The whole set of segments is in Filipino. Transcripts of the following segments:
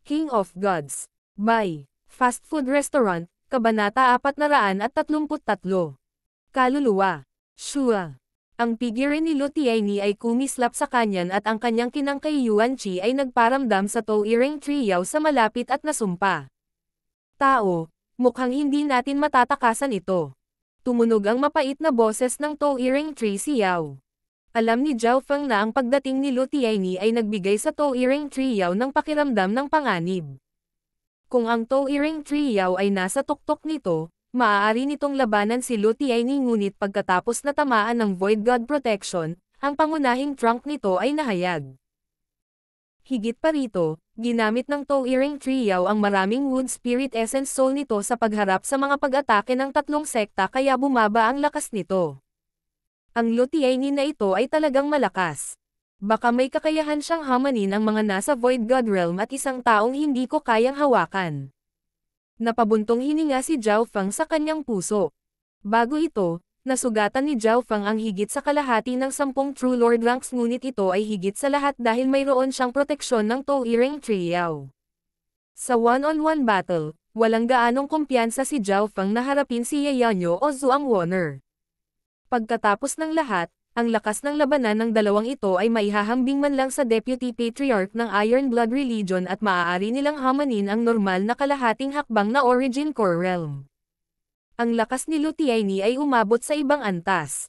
King of Gods. By Fast Food Restaurant, Kabanata 433. Kaluluwa. Shua. Ang figure ni Lu Tianyi ay kumislap sa kanyan at ang kanyang kinang kay Yuan Chi ay nagparamdam sa Touring Triao sa malapit at nasumpa. Tao, mukhang hindi natin matatakasan ito. Tumunog ang mapait na boses ng Touring Tree Xiao. Alam ni Zhao Feng na ang pagdating ni Lu Tianyi ay nagbigay sa Touring Triao ng pakiramdam ng panganib. Kung ang Touring Triao ay nasa tuktok nito, maaari nitong labanan si Lu Tianyi ngunit pagkatapos na tamaan ng Void God Protection, ang pangunahing trunk nito ay nahayag. Higit pa rito, ginamit ng Touring Triao ang maraming Wood Spirit Essence Soul nito sa pagharap sa mga pag-atake ng tatlong sekta kaya bumaba ang lakas nito. Ang Lu Tianyi na ito ay talagang malakas. Baka may kakayahan siyang hamanin ang mga nasa Void God Realm at isang taong hindi ko kayang hawakan. Napabuntong hininga si Zhao Feng sa kanyang puso. Bago ito, nasugatan ni Zhao Feng ang higit sa kalahati ng 10 True Lord ranks ngunit ito ay higit sa lahat dahil mayroon siyang proteksyon ng Touring Triao. Sa one-on-one battle, walang gaanong kumpiyansa si Zhao Feng na harapin si Ye Yanyo o Zhuang Wener. Pagkatapos ng lahat, ang lakas ng labanan ng dalawang ito ay maihahambing man lang sa Deputy Patriarch ng Iron Blood Religion at maaari nilang hamanin ang normal na kalahating hakbang na Origin Core Realm. Ang lakas ni Lu Tianyi ay umabot sa ibang antas.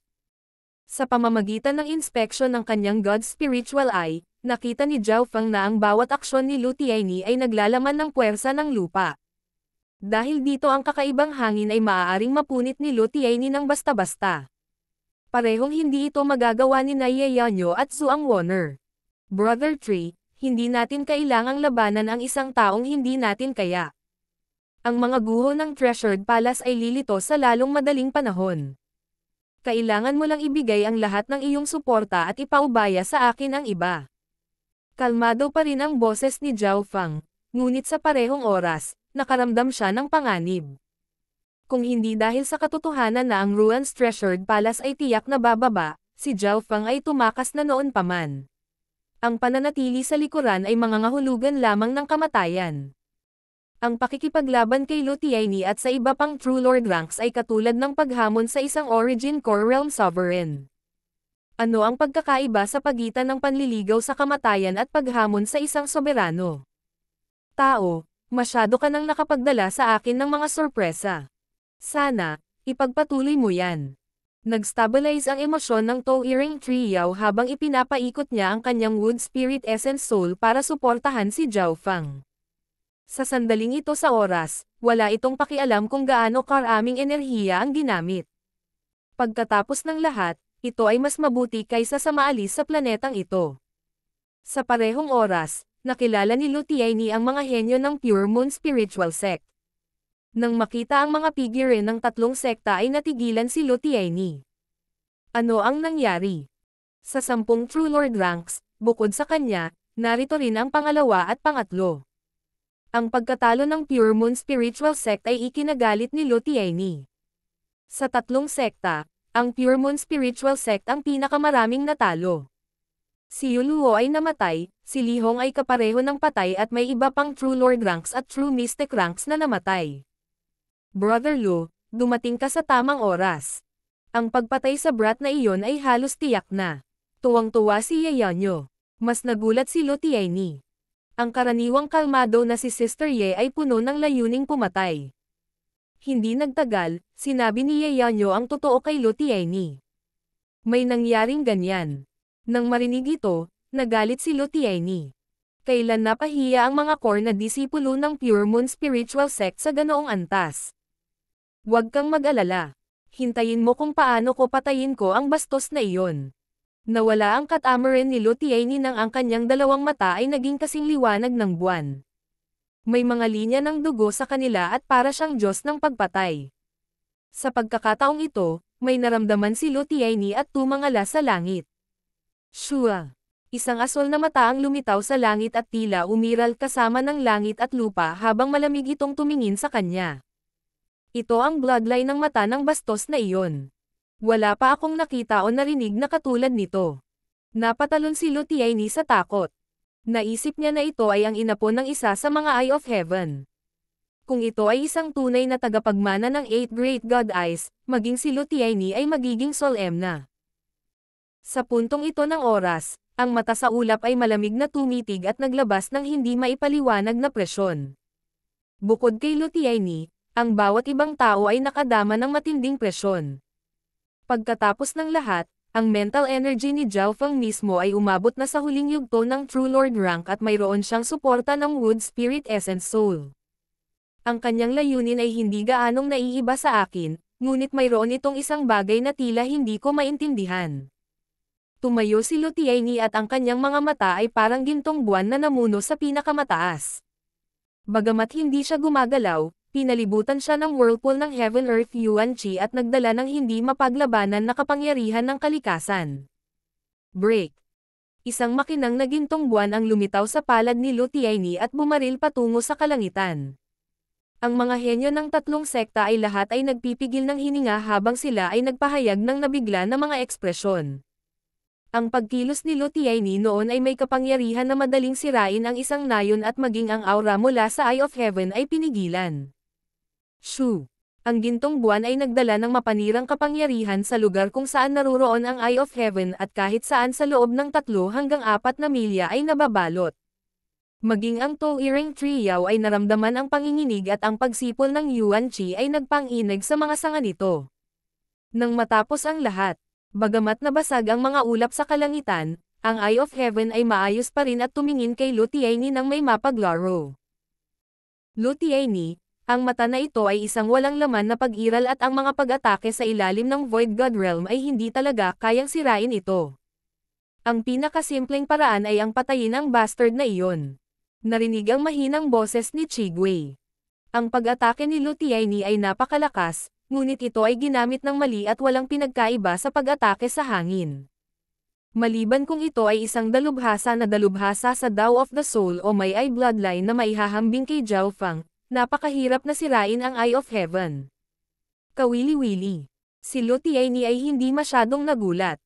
Sa pamamagitan ng inspeksyon ng kanyang God's Spiritual Eye, nakita ni Zhao Feng na ang bawat aksyon ni Lu Tianyi ay naglalaman ng puwersa ng lupa. Dahil dito ang kakaibang hangin ay maaaring mapunit ni Lu Tianyi ng basta-basta. Parehong hindi ito magagawa ni Ye Yanyo at Zhuang Wener. Brother Tree, hindi natin kailangang labanan ang isang taong hindi natin kaya. Ang mga guho ng Treasured Palace ay lilito sa lalong madaling panahon. Kailangan mo lang ibigay ang lahat ng iyong suporta at ipaubaya sa akin ang iba. Kalmado pa rin ang boses ni Zhao Feng, ngunit sa parehong oras, nakaramdam siya ng panganib. Kung hindi dahil sa katotohanan na ang Ruan's Treasured Palace ay tiyak na bababa, si Zhao Feng ay tumakas na noon pa man. Ang pananatili sa likuran ay mangangahulugan lamang ng kamatayan. Ang pakikipaglaban kay Lu Tianyi at sa iba pang True Lord ranks ay katulad ng paghamon sa isang Origin Core Realm Sovereign. Ano ang pagkakaiba sa pagitan ng panliligaw sa kamatayan at paghamon sa isang soberano? Tao, masyado ka nang nakapagdala sa akin ng mga sorpresa. Sana, ipagpatuloy mo yan. Nag-stabilize ang emosyon ng Touring Triao habang ipinapaikot niya ang kanyang Wood Spirit Essence Soul para suportahan si Zhao Feng. Sa sandaling ito sa oras, wala itong pakialam kung gaano karaming enerhiya ang ginamit. Pagkatapos ng lahat, ito ay mas mabuti kaysa sa maalis sa planetang ito. Sa parehong oras, nakilala ni Lu Tianyi ang mga henyo ng Pure Moon Spiritual Sect. Nang makita ang mga figure ng tatlong sekta ay natigilan si Lu Tianyi. Ano ang nangyari? Sa 10 True Lord ranks, bukod sa kanya, narito rin ang pangalawa at pangatlo. Ang pagkatalo ng Pure Moon Spiritual Sect ay ikinagalit ni Lu Tianyi. Sa tatlong sekta, ang Pure Moon Spiritual Sect ang pinakamaraming natalo. Si Yuluo ay namatay, si Li Hong ay kapareho ng patay at may iba pang True Lord ranks at True Mystic ranks na namatay. Brother Lu, dumating ka sa tamang oras. Ang pagpatay sa brat na iyon ay halos tiyak na. Tuwang-tuwa si Ye Yanyo. Mas nagulat si Lu Tianyi. Ang karaniwang kalmado na si Sister Ye ay puno ng layuning pumatay. Hindi nagtagal, sinabi ni Ye Yanyo ang totoo kay Lu Tianyi. May nangyaring ganyan. Nang marinig ito, nagalit si Lu Tianyi. Kailan napahiya ang mga core na disipulo ng Pure Moon Spiritual Sect sa ganoong antas? Huwag kang mag-alala. Hintayin mo kung paano ko patayin ko ang bastos na iyon. Nawala ang catamaran ni Lu Tianyi nang ang kanyang dalawang mata ay naging kasing liwanag ng buwan. May mga linya ng dugo sa kanila at para siyang Diyos ng pagpatay. Sa pagkakataong ito, may naramdaman si Lu Tianyi at tumangala sa langit. Shua! Isang asol na mata ang lumitaw sa langit at tila umiral kasama ng langit at lupa habang malamig itong tumingin sa kanya. Ito ang bloodline ng mata ng bastos na iyon. Wala pa akong nakita o narinig na katulad nito. Napatalon si Lu Tianyi sa takot. Naisip niya na ito ay ang inapo ng isa sa mga Eye of Heaven. Kung ito ay isang tunay na tagapagmana ng 8 Great God Eyes, maging si Lutiaini ay magiging solemna. Sa puntong ito ng oras, ang mata sa ulap ay malamig na tumitig at naglabas ng hindi maipaliwanag na presyon. Bukod kay Lutiaini, ang bawat ibang tao ay nakadama ng matinding presyon. Pagkatapos ng lahat, ang mental energy ni Zhao Feng mismo ay umabot na sa huling yugto ng True Lord rank at mayroon siyang suporta ng Wood Spirit Essence Soul. Ang kanyang layunin ay hindi gaanong naiiba sa akin, ngunit mayroon itong isang bagay na tila hindi ko maintindihan. Tumayo si Lutiaini at ang kanyang mga mata ay parang gintong buwan na namuno sa pinakamataas. Bagamat hindi siya gumagalaw, pinalibutan siya ng whirlpool ng Heaven Earth Yuan Qi at nagdala ng hindi mapaglabanan na kapangyarihan ng kalikasan. Break. Isang makinang na gintong buwan ang lumitaw sa palad ni Lutiaini at bumaril patungo sa kalangitan. Ang mga henyo ng tatlong sekta ay lahat ay nagpipigil ng hininga habang sila ay nagpahayag ng nabigla na mga ekspresyon. Ang pagkilos ni Lutiaini noon ay may kapangyarihan na madaling sirain ang isang nayon at maging ang aura mula sa Eye of Heaven ay pinigilan. Shoo! Ang gintong buwan ay nagdala ng mapanirang kapangyarihan sa lugar kung saan naruroon ang Eye of Heaven at kahit saan sa loob ng 3 hanggang 4 na milya ay nababalot. Maging ang Tao-Iring Triyaw ay naramdaman ang panginginig at ang pagsipol ng Yuan Qi ay nagpang-inig sa mga sanga nito. Nang matapos ang lahat, bagamat nabasag ang mga ulap sa kalangitan, ang Eye of Heaven ay maayos pa rin at tumingin kay Lutiaini nang may mapaglaro. Lutiaini, ang mata na ito ay isang walang laman na pag-iral at ang mga pag-atake sa ilalim ng Void God Realm ay hindi talaga kayang sirain ito. Ang pinakasimpleng paraan ay ang patayin ang bastard na iyon. Narinig ang mahinang boses ni Chigwei. Ang pag-atake ni Lutiaini ay napakalakas, ngunit ito ay ginamit ng mali at walang pinagkaiba sa pag-atake sa hangin. Maliban kung ito ay isang dalubhasa sa Tao of the Soul o may Eye Bloodline na maihahambing kay Zhao Feng, napakahirap na sirain ang Eye of Heaven. Kawili-wili. Si Lutiaini ay hindi masyadong nagulat.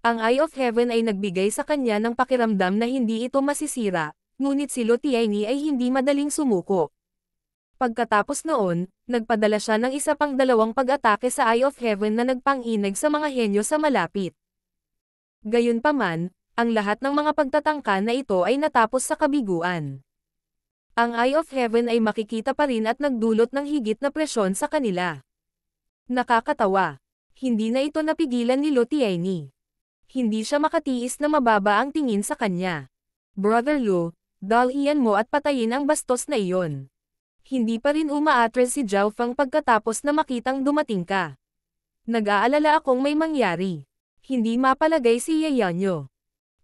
Ang Eye of Heaven ay nagbigay sa kanya ng pakiramdam na hindi ito masisira, ngunit si Lutiaini ay hindi madaling sumuko. Pagkatapos noon, nagpadala siya ng isa pang 2 pag-atake sa Eye of Heaven na nagpang-inig sa mga henyo sa malapit. Gayunpaman, ang lahat ng mga pagtatangka na ito ay natapos sa kabiguan. Ang Eye of Heaven ay makikita pa rin at nagdulot ng higit na presyon sa kanila. Nakakatawa. Hindi na ito napigilan ni Lutiaini. Hindi siya makatiis na mababa ang tingin sa kanya. Brother Lu, dalhian mo at patayin ang bastos na iyon. Hindi pa rin umaatres si Zhao Feng pagkatapos na makitang dumating ka. Nag-aalala akong may mangyari. Hindi mapalagay si Yayanyo.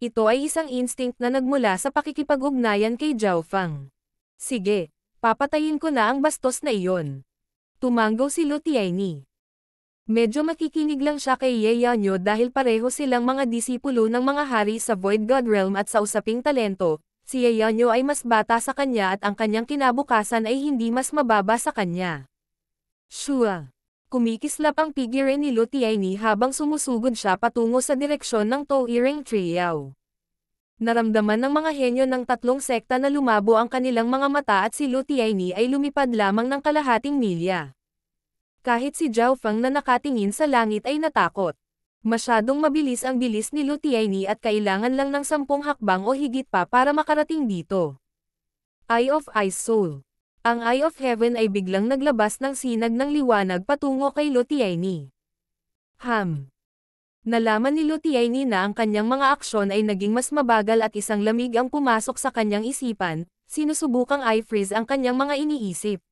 Ito ay isang instinct na nagmula sa pakikipag-ugnayan kay Zhao Feng. Sige, papatayin ko na ang bastos na iyon. Tumanggaw si Lutiaini. Medyo makikinig lang siya kay Yayanyo dahil pareho silang mga disipulo ng mga hari sa Void God Realm at sa usaping talento. Si Yayanyo ay mas bata sa kanya at ang kanyang kinabukasan ay hindi mas mababa sa kanya. Shua! Kumikislap ang figure ni Lutiaini habang sumusugod siya patungo sa direksyon ng Tao-Iring Triyaw. Naramdaman ng mga henyo ng 3 sekta na lumabo ang kanilang mga mata at si Lutiaini ay lumipad lamang ng kalahating milya. Kahit si Zhao Feng na nakatingin sa langit ay natakot. Masyadong mabilis ang bilis ni Lutiaini at kailangan lang ng 10 hakbang o higit pa para makarating dito. Eye of Ice Soul. Ang Eye of Heaven ay biglang naglabas ng sinag ng liwanag patungo kay Lutiaini. Nalaman ni Lutiaini na ang kanyang mga aksyon ay naging mas mabagal at isang lamig ang pumasok sa kanyang isipan, sinusubukang i-freeze ang kanyang mga iniisip.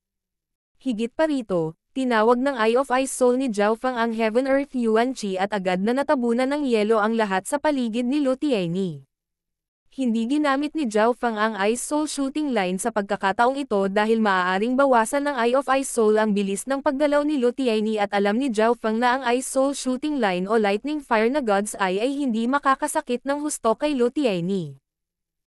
Higit pa rito, tinawag ng Eye of Ice Soul ni Zhao Feng ang Heaven Earth Yuan Qi at agad na natabunan ng yelo ang lahat sa paligid ni Lutiaini. Hindi ginamit ni Zhao Feng ang Ice Soul Shooting Line sa pagkakataong ito dahil maaaring bawasan ng Eye of Ice Soul ang bilis ng paggalaw ni Lutiaini at alam ni Zhao Feng na ang Ice Soul Shooting Line o Lightning Fire na God's Eye ay hindi makakasakit ng husto kay Lutiaini.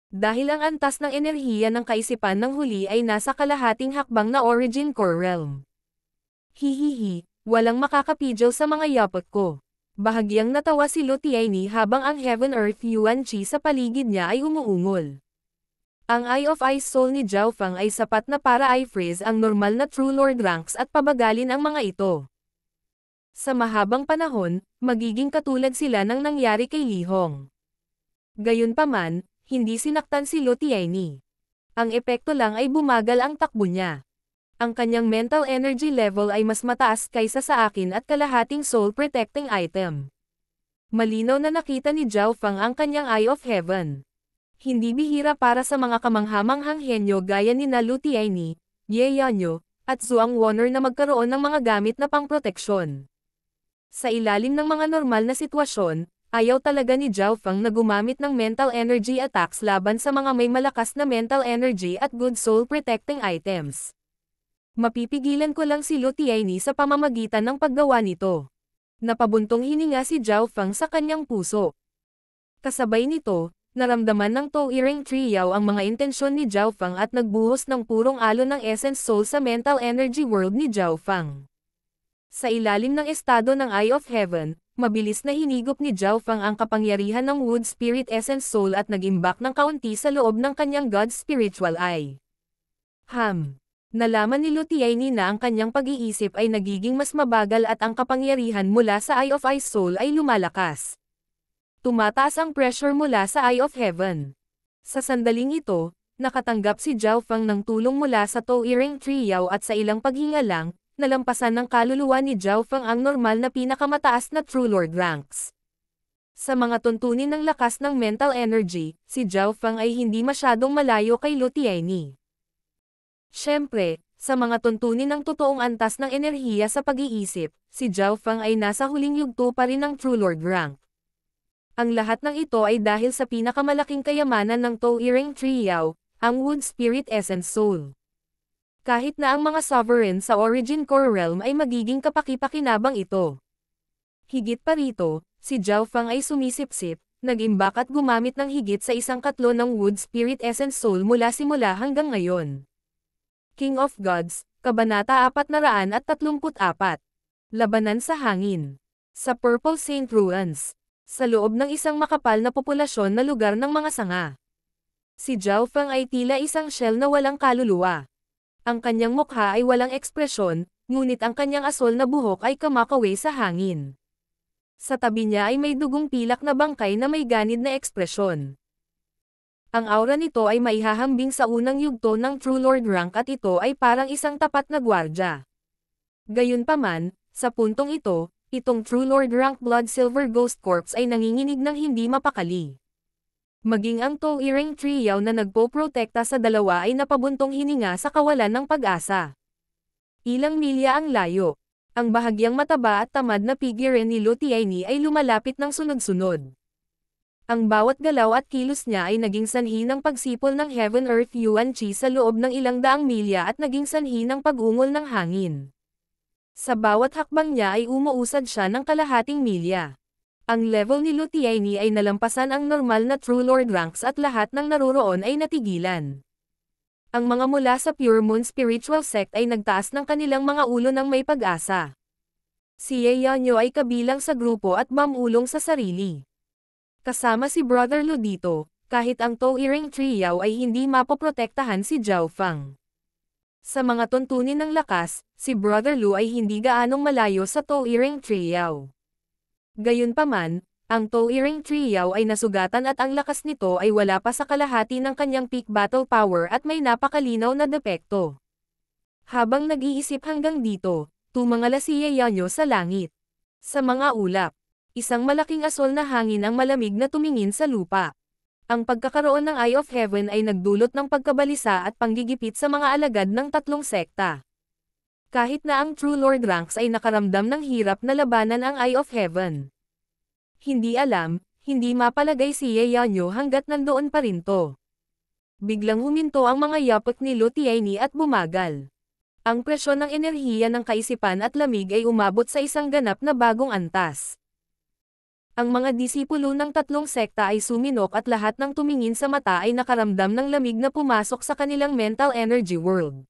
Dahil ang antas ng enerhiya ng kaisipan ng huli ay nasa kalahating hakbang na Origin Core Realm. Hihihi, walang makakapidyaw sa mga yapot ko. Bahagyang natawa si Lutiaini habang ang Heaven Earth Yuan Qi sa paligid niya ay umuungol. Ang Eye of Ice Soul ni Zhao Fang ay sapat na para i-freeze ang normal na True Lord ranks at pabagalin ang mga ito. Sa mahabang panahon, magiging katulad sila ng nangyari kay Li Hong. Gayunpaman, hindi sinaktan si Lu Tianyi. Ang epekto lang ay bumagal ang takbo niya. Ang kanyang mental energy level ay mas mataas kaysa sa akin at kalahating soul protecting item. Malinaw na nakita ni Zhao Fang ang kanyang Eye of Heaven. Hindi bihira para sa mga kamanghamanghang henyo gaya ni Lu Tianyi, Ye Yanyo, at Zhuang Wonner na magkaroon ng mga gamit na pangproteksyon. Sa ilalim ng mga normal na sitwasyon, ayaw talaga ni Zhao Fang na gumamit ng mental energy attacks laban sa mga may malakas na mental energy at good soul protecting items. Mapipigilan ko lang si Lu Tianyi sa pamamagitan ng paggawa nito. Napabuntong hininga si Zhao Fang sa kanyang puso. Kasabay nito, naramdaman ng Touring Trio ang mga intensyon ni Zhao Fang at nagbuhos ng purong alon ng Essence Soul sa mental energy world ni Zhao Fang. Sa ilalim ng estado ng Eye of Heaven, mabilis na hinigop ni Zhao Fang ang kapangyarihan ng Wood Spirit Essence Soul at nag-imbak ng kaunti sa loob ng kanyang God Spiritual Eye. Nalaman ni Lu Tianyi na ang kanyang pag-iisip ay nagiging mas mabagal at ang kapangyarihan mula sa Eye of Ice Soul ay lumalakas. Tumataas ang pressure mula sa Eye of Heaven. Sa sandaling ito, nakatanggap si Zhao Fang ng tulong mula sa Touring Trio at sa ilang paghinga lang, nalampasan ng kaluluwa ni Zhao Fang ang normal na pinakamataas na True Lord ranks. Sa mga tuntunin ng lakas ng mental energy, si Zhao Fang ay hindi masyadong malayo kay Lu Tianyi. Siyempre, sa mga tuntunin ng totoong antas ng enerhiya sa pag-iisip, si Zhao Fang ay nasa huling yugto pa rin ng True Lord rank. Ang lahat ng ito ay dahil sa pinakamalaking kayamanan ng Touring Trio, ang Wood Spirit Essence Soul. Kahit na ang mga sovereign sa Origin Core Realm ay magiging kapaki-pakinabang ito. Higit pa rito, si Zhao Fang ay sumisipsip, nag-imbak at gumamit ng higit sa 1/3 ng Wood Spirit Essence Soul mula simula hanggang ngayon. King of Gods, Kabanata 434. Labanan sa hangin. Sa Purple Saint Ruins. Sa loob ng isang makapal na populasyon na lugar ng mga sanga. Si Zhao Fang ay tila isang shell na walang kaluluwa. Ang kanyang mukha ay walang ekspresyon, ngunit ang kanyang asol na buhok ay kumakaway sa hangin. Sa tabi niya ay may dugong pilak na bangkay na may ganid na ekspresyon. Ang aura nito ay maihahambing sa unang yugto ng True Lord rank at ito ay parang isang tapat na gwardya. Gayunpaman, sa puntong ito, itong True Lord rank Blood Silver Ghost Corps ay nanginginig ng hindi mapakali. Maging ang Touring Trio na nagpoprotekta sa dalawa ay napabuntong hininga sa kawalan ng pag-asa. Ilang milya ang layo. Ang bahagyang mataba at tamad na figure ni Lu Tianyi ay lumalapit ng sunod-sunod. Ang bawat galaw at kilos niya ay naging sanhi ng pagsipol ng Heaven Earth Yuan Qi sa loob ng ilang daang milya at naging sanhi ng pag-ungol ng hangin. Sa bawat hakbang niya ay umuusad siya ng kalahating milya. Ang level ni Lu Tianyi ay nalampasan ang normal na True Lord ranks at lahat ng naroroon ay natigilan. Ang mga mula sa Pure Moon Spiritual Sect ay nagtaas ng kanilang mga ulo ng may pag-asa. Si Ye Yanyo ay kabilang sa grupo at mamulong sa sarili. Kasama si Brother Lu dito, kahit ang Touring Trio ay hindi mapoprotektahan si Zhao Fang. Sa mga tuntunin ng lakas, si Brother Lu ay hindi gaanong malayo sa Touring Trio. Gayunpaman, ang Touring Trio ay nasugatan at ang lakas nito ay wala pa sa kalahati ng kanyang peak battle power at may napakalinaw na depekto. Habang nag-iisip hanggang dito, tumangala si Ye Yanyo sa langit. Sa mga ulap, isang malaking asol na hangin ang malamig na tumingin sa lupa. Ang pagkakaroon ng Eye of Heaven ay nagdulot ng pagkabalisa at panggigipit sa mga alagad ng tatlong sekta. Kahit na ang True Lord ranks ay nakaramdam ng hirap na labanan ang Eye of Heaven. Hindi alam, hindi mapalagay si Ye Yanyo hanggat nandoon pa rin to. Biglang huminto ang mga yapot ni Lu Tianyi at bumagal. Ang presyon ng enerhiya ng kaisipan at lamig ay umabot sa isang ganap na bagong antas. Ang mga disipulo ng tatlong sekta ay suminok at lahat ng tumingin sa mata ay nakaramdam ng lamig na pumasok sa kanilang mental energy world.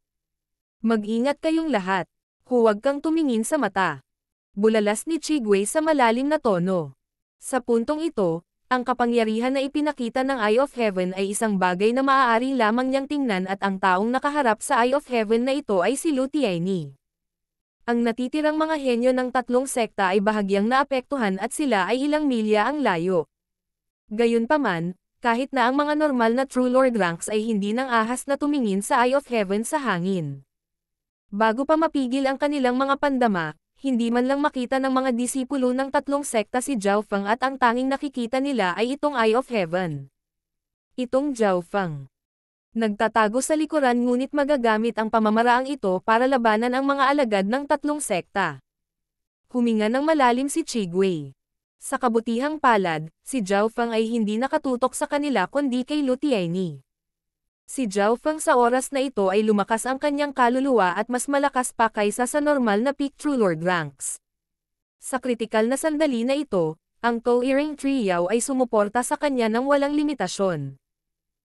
Mag-ingat kayong lahat. Huwag kang tumingin sa mata. Bulalas ni Chigwei sa malalim na tono. Sa puntong ito, Ang kapangyarihan na ipinakita ng Eye of Heaven ay isang bagay na maaari lamang niyang tingnan at ang taong nakaharap sa Eye of Heaven na ito ay si Lu Tianyi. Ang natitirang mga henyo ng tatlong sekta ay bahagyang naapektuhan at sila ay ilang milya ang layo. Gayunpaman, kahit na ang mga normal na True Lord ranks ay hindi nang ahas na tumingin sa Eye of Heaven sa hangin. Bago pa mapigil ang kanilang mga pandama, hindi man lang makita ng mga disipulo ng tatlong sekta si Zhao Feng at ang tanging nakikita nila ay itong Eye of Heaven. Itong Zhao Feng. Nagtatago sa likuran ngunit magagamit ang pamamaraang ito para labanan ang mga alagad ng tatlong sekta. Huminga ng malalim si Chigwei. Sa kabutihang palad, si Zhao Feng ay hindi nakatutok sa kanila kundi kay Lu Tianyi. Si Zhao Feng sa oras na ito ay lumakas ang kanyang kaluluwa at mas malakas pa kaysa sa normal na peak True Lord ranks. Sa kritikal na sandali na ito, ang Tao-Earing Trio ay sumuporta sa kanya ng walang limitasyon.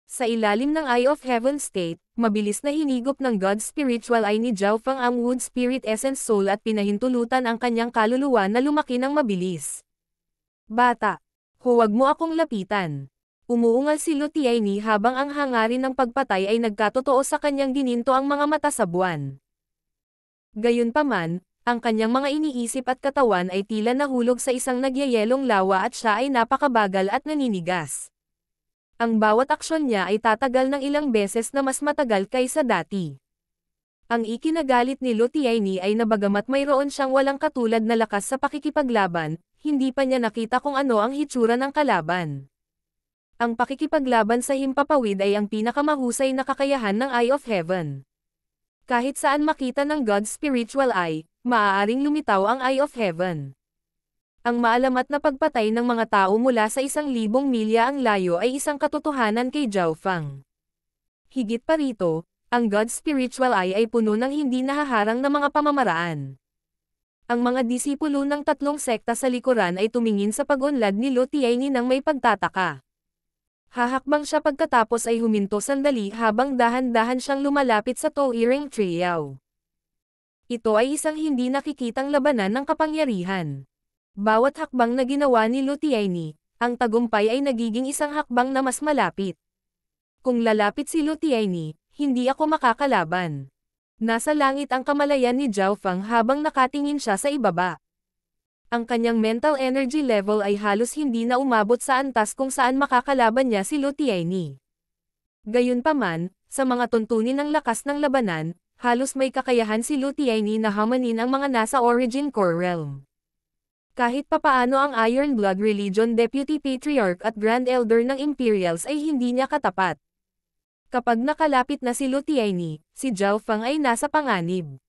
Sa ilalim ng Eye of Heaven state, mabilis na hinigop ng God's Spiritual Eye ni Zhao Feng ang Wood Spirit Essence Soul at pinahintulutan ang kanyang kaluluwa na lumaki ng mabilis. Bata, huwag mo akong lapitan. Umuungal si Lu Tianyi habang ang hangarin ng pagpatay ay nagkatotoo sa kanyang gininto ang mga mata sa buwan. Gayunpaman, ang kanyang mga iniisip at katawan ay tila nahulog sa isang nagyayelong lawa at siya ay napakabagal at naninigas. Ang bawat aksyon niya ay tatagal ng ilang beses na mas matagal kaysa dati. Ang ikinagalit ni Lu Tianyi ay na bagamat mayroon siyang walang katulad na lakas sa pakikipaglaban, hindi pa niya nakita kung ano ang hitsura ng kalaban. Ang pakikipaglaban sa himpapawid ay ang pinakamahusay na kakayahan ng Eye of Heaven. Kahit saan makita ng God's Spiritual Eye, maaaring lumitaw ang Eye of Heaven. Ang maalamat na pagpatay ng mga tao mula sa 1,000 milya ang layo ay isang katotohanan kay Zhao Feng. Higit pa rito, ang God's Spiritual Eye ay puno ng hindi nahaharang na mga pamamaraan. Ang mga disipulo ng tatlong sekta sa likuran ay tumingin sa pag-unlad ni Lu Tianyi nang may pagtataka. Hahakbang siya pagkatapos ay huminto sandali habang dahan-dahan siyang lumalapit sa Tao-Earing Trio. Ito ay isang hindi nakikitang labanan ng kapangyarihan. Bawat hakbang na ginawa ni Lu Tianyi, ang tagumpay ay nagiging isang hakbang na mas malapit. Kung lalapit si Lu Tianyi, hindi ako makakalaban. Nasa langit ang kamalayan ni Zhao Feng habang nakatingin siya sa ibaba. Ang kanyang mental energy level ay halos hindi na umabot sa antas kung saan makakalaban niya si Lu Tianyi. Gayunpaman, sa mga tuntunin ng lakas ng labanan, halos may kakayahan si Lu Tianyi na hamanin ang mga nasa Origin Core Realm. Kahit papaano ang Iron Blood Religion Deputy Patriarch at Grand Elder ng Imperials ay hindi niya katapat. Kapag nakalapit na si Lu Tianyi, si Zhao Feng ay nasa panganib.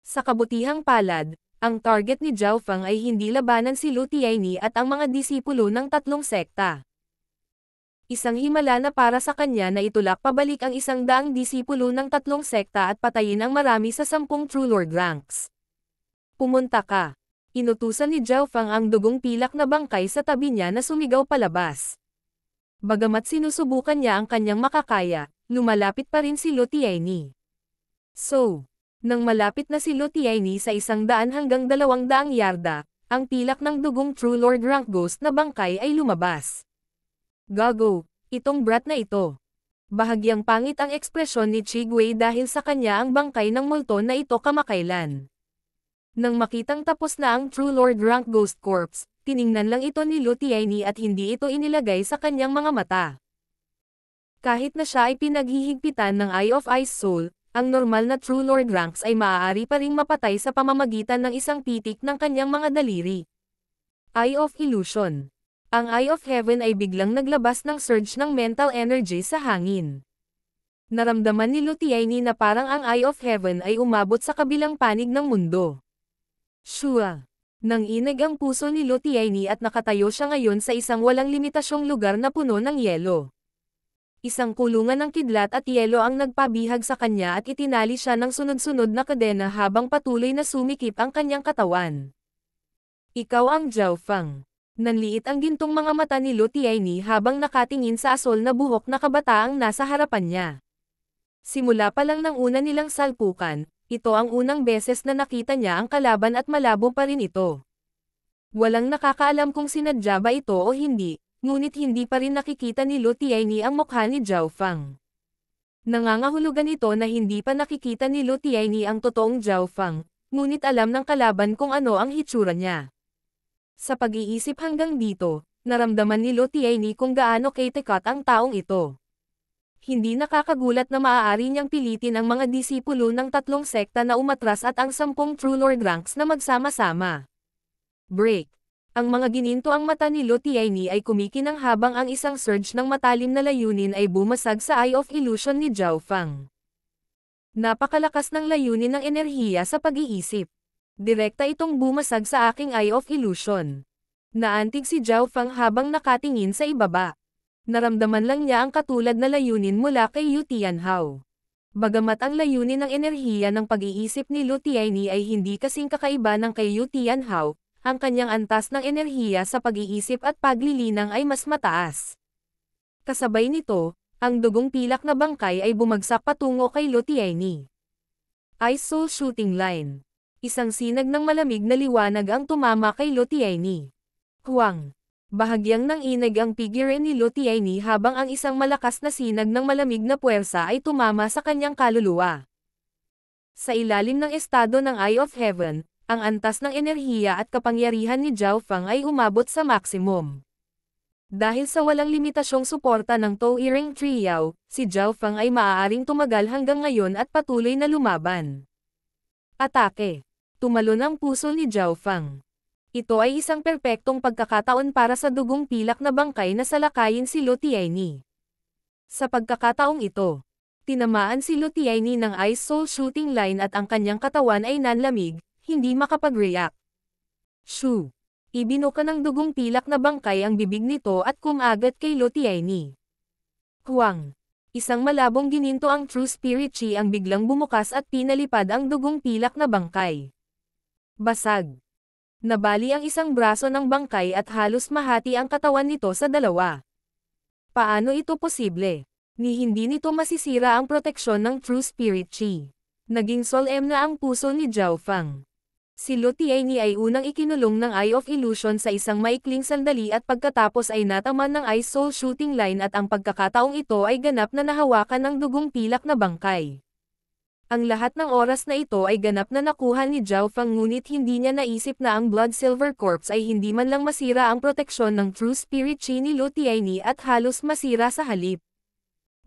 Sa kabutihang palad, ang target ni Zhao Feng ay hindi labanan si Lu Tianyi at ang mga disipulo ng tatlong sekta. Isang himala na para sa kanya na itulak pabalik ang 100 disipulo ng tatlong sekta at patayin ang marami sa 10 True Lord ranks. Pumunta ka. Inutusan ni Zhao Feng ang dugong pilak na bangkay sa tabi niya na sumigaw palabas. Bagamat sinusubukan niya ang kanyang makakaya, lumalapit pa rin si Lu Tianyi. So, nang malapit na si Lu Tianyi sa 100 hanggang 200 yarda, ang pilak ng dugong True Lord rank ghost na bangkay ay lumabas. Gago, itong brat na ito. Bahagyang pangit ang ekspresyon ni Chigwei dahil sa kanya ang bangkay ng multo na ito kamakailan. Nang makitang tapos na ang True Lord rank ghost corpse, tiningnan lang ito ni Lu Tianyi at hindi ito inilagay sa kanyang mga mata. Kahit na siya ay pinaghihigpitan ng Eye of Ice Soul, ang normal na True Lord ranks ay maaari pa ring mapatay sa pamamagitan ng isang pitik ng kanyang mga daliri. Eye of Illusion. Ang Eye of Heaven ay biglang naglabas ng surge ng mental energy sa hangin. Naramdaman ni Lu Tianyi na parang ang Eye of Heaven ay umabot sa kabilang panig ng mundo. Shua. Nang inig ang puso ni Lu Tianyi at nakatayo siya ngayon sa isang walang limitasyong lugar na puno ng yelo. Isang kulungan ng kidlat at yelo ang nagpabihag sa kanya at itinali siya ng sunod-sunod na kadena habang patuloy na sumikip ang kanyang katawan. Ikaw ang Zhao Feng. Nanliit ang gintong mga mata ni Lu Tianyi habang nakatingin sa asol na buhok na kabataang nasa harapan niya. Simula pa lang ng una nilang salpukan, ito ang unang beses na nakita niya ang kalaban at malabo pa rin ito. Walang nakakaalam kung sinadya ba ito o hindi, ngunit hindi pa rin nakikita ni Lu Tianyi ang mukha ni Zhao Fang. Nangangahulugan ito na hindi pa nakikita ni Lu Tianyi ang totoong Zhao Fang, ngunit alam ng kalaban kung ano ang hitsura niya. Sa pag-iisip hanggang dito, naramdaman ni Lu Tianyi kung gaano katikat ang taong ito. Hindi nakakagulat na maaari niyang pilitin ang mga disipulo ng 3 sekta na umatras at ang 10 True Lord ranks na magsama-sama. Break. Ang mga gininto ang mata ni Lu Tianyi ay kumikinang habang ang isang surge ng matalim na layunin ay bumasag sa Eye of Illusion ni Zhao Fang. Napakalakas ng layunin ng enerhiya sa pag-iisip. Direkta itong bumasag sa aking Eye of Illusion. Naantig si Zhao Fang habang nakatingin sa ibaba. Naramdaman lang niya ang katulad na layunin mula kay Yu Tianhao. Bagamat ang layunin ng enerhiya ng pag-iisip ni Lu Tianyi ay hindi kasing kakaiba ng kay Yu Tianhao, ang kanyang antas ng enerhiya sa pag-iisip at paglilinang ay mas mataas. Kasabay nito, ang dugong pilak na bangkay ay bumagsak patungo kay Lu Tianyi. Ice Soul Shooting Line. Isang sinag ng malamig na liwanag ang tumama kay Lu Tianyi. Huwang. Bahagyang nanginig ang figure ni Lu Tianyi habang ang isang malakas na sinag ng malamig na puwersa ay tumama sa kanyang kaluluwa. Sa ilalim ng estado ng Eye of Heaven, ang antas ng enerhiya at kapangyarihan ni Zhao Fang ay umabot sa maximum. Dahil sa walang limitasyong suporta ng Touring Trio, si Zhao Fang ay maaaring tumagal hanggang ngayon at patuloy na lumaban. Atake. Tumalon ang puso ni Zhao Fang. Ito ay isang perpektong pagkakataon para sa dugong pilak na bangkay na salakayin si Lu Tianyi. Sa pagkakataong ito, tinamaan si Lu Tianyi ng Ice Soul Shooting Line at ang kanyang katawan ay nanlamig, hindi makapag-react. Shoo! Ibinuka ng dugong pilak na bangkay ang bibig nito at kumagat kay Lu Tianyi. Huwang! Isang malabong gininto ang True Spirit Chi ang biglang bumukas at pinalipad ang dugong pilak na bangkay. Basag! Nabali ang isang braso ng bangkay at halos mahati ang katawan nito sa dalawa. Paano ito posible? Ni hindi nito masisira ang proteksyon ng True Spirit Chi. Naging solemn na ang puso ni Zhao Fang. Si Lu Tianyi ay unang ikinulong ng Eye of Illusion sa isang maikling sandali at pagkatapos ay nataman ng Ice Soul Shooting Line at ang pagkakataong ito ay ganap na nahawakan ng dugong pilak na bangkay. Ang lahat ng oras na ito ay ganap na nakuha ni Zhao Fang ngunit hindi niya naisip na ang Blood Silver Corpse ay hindi man lang masira ang proteksyon ng True Spirit Chi ni Lu Tianyi at halos masira sa halip.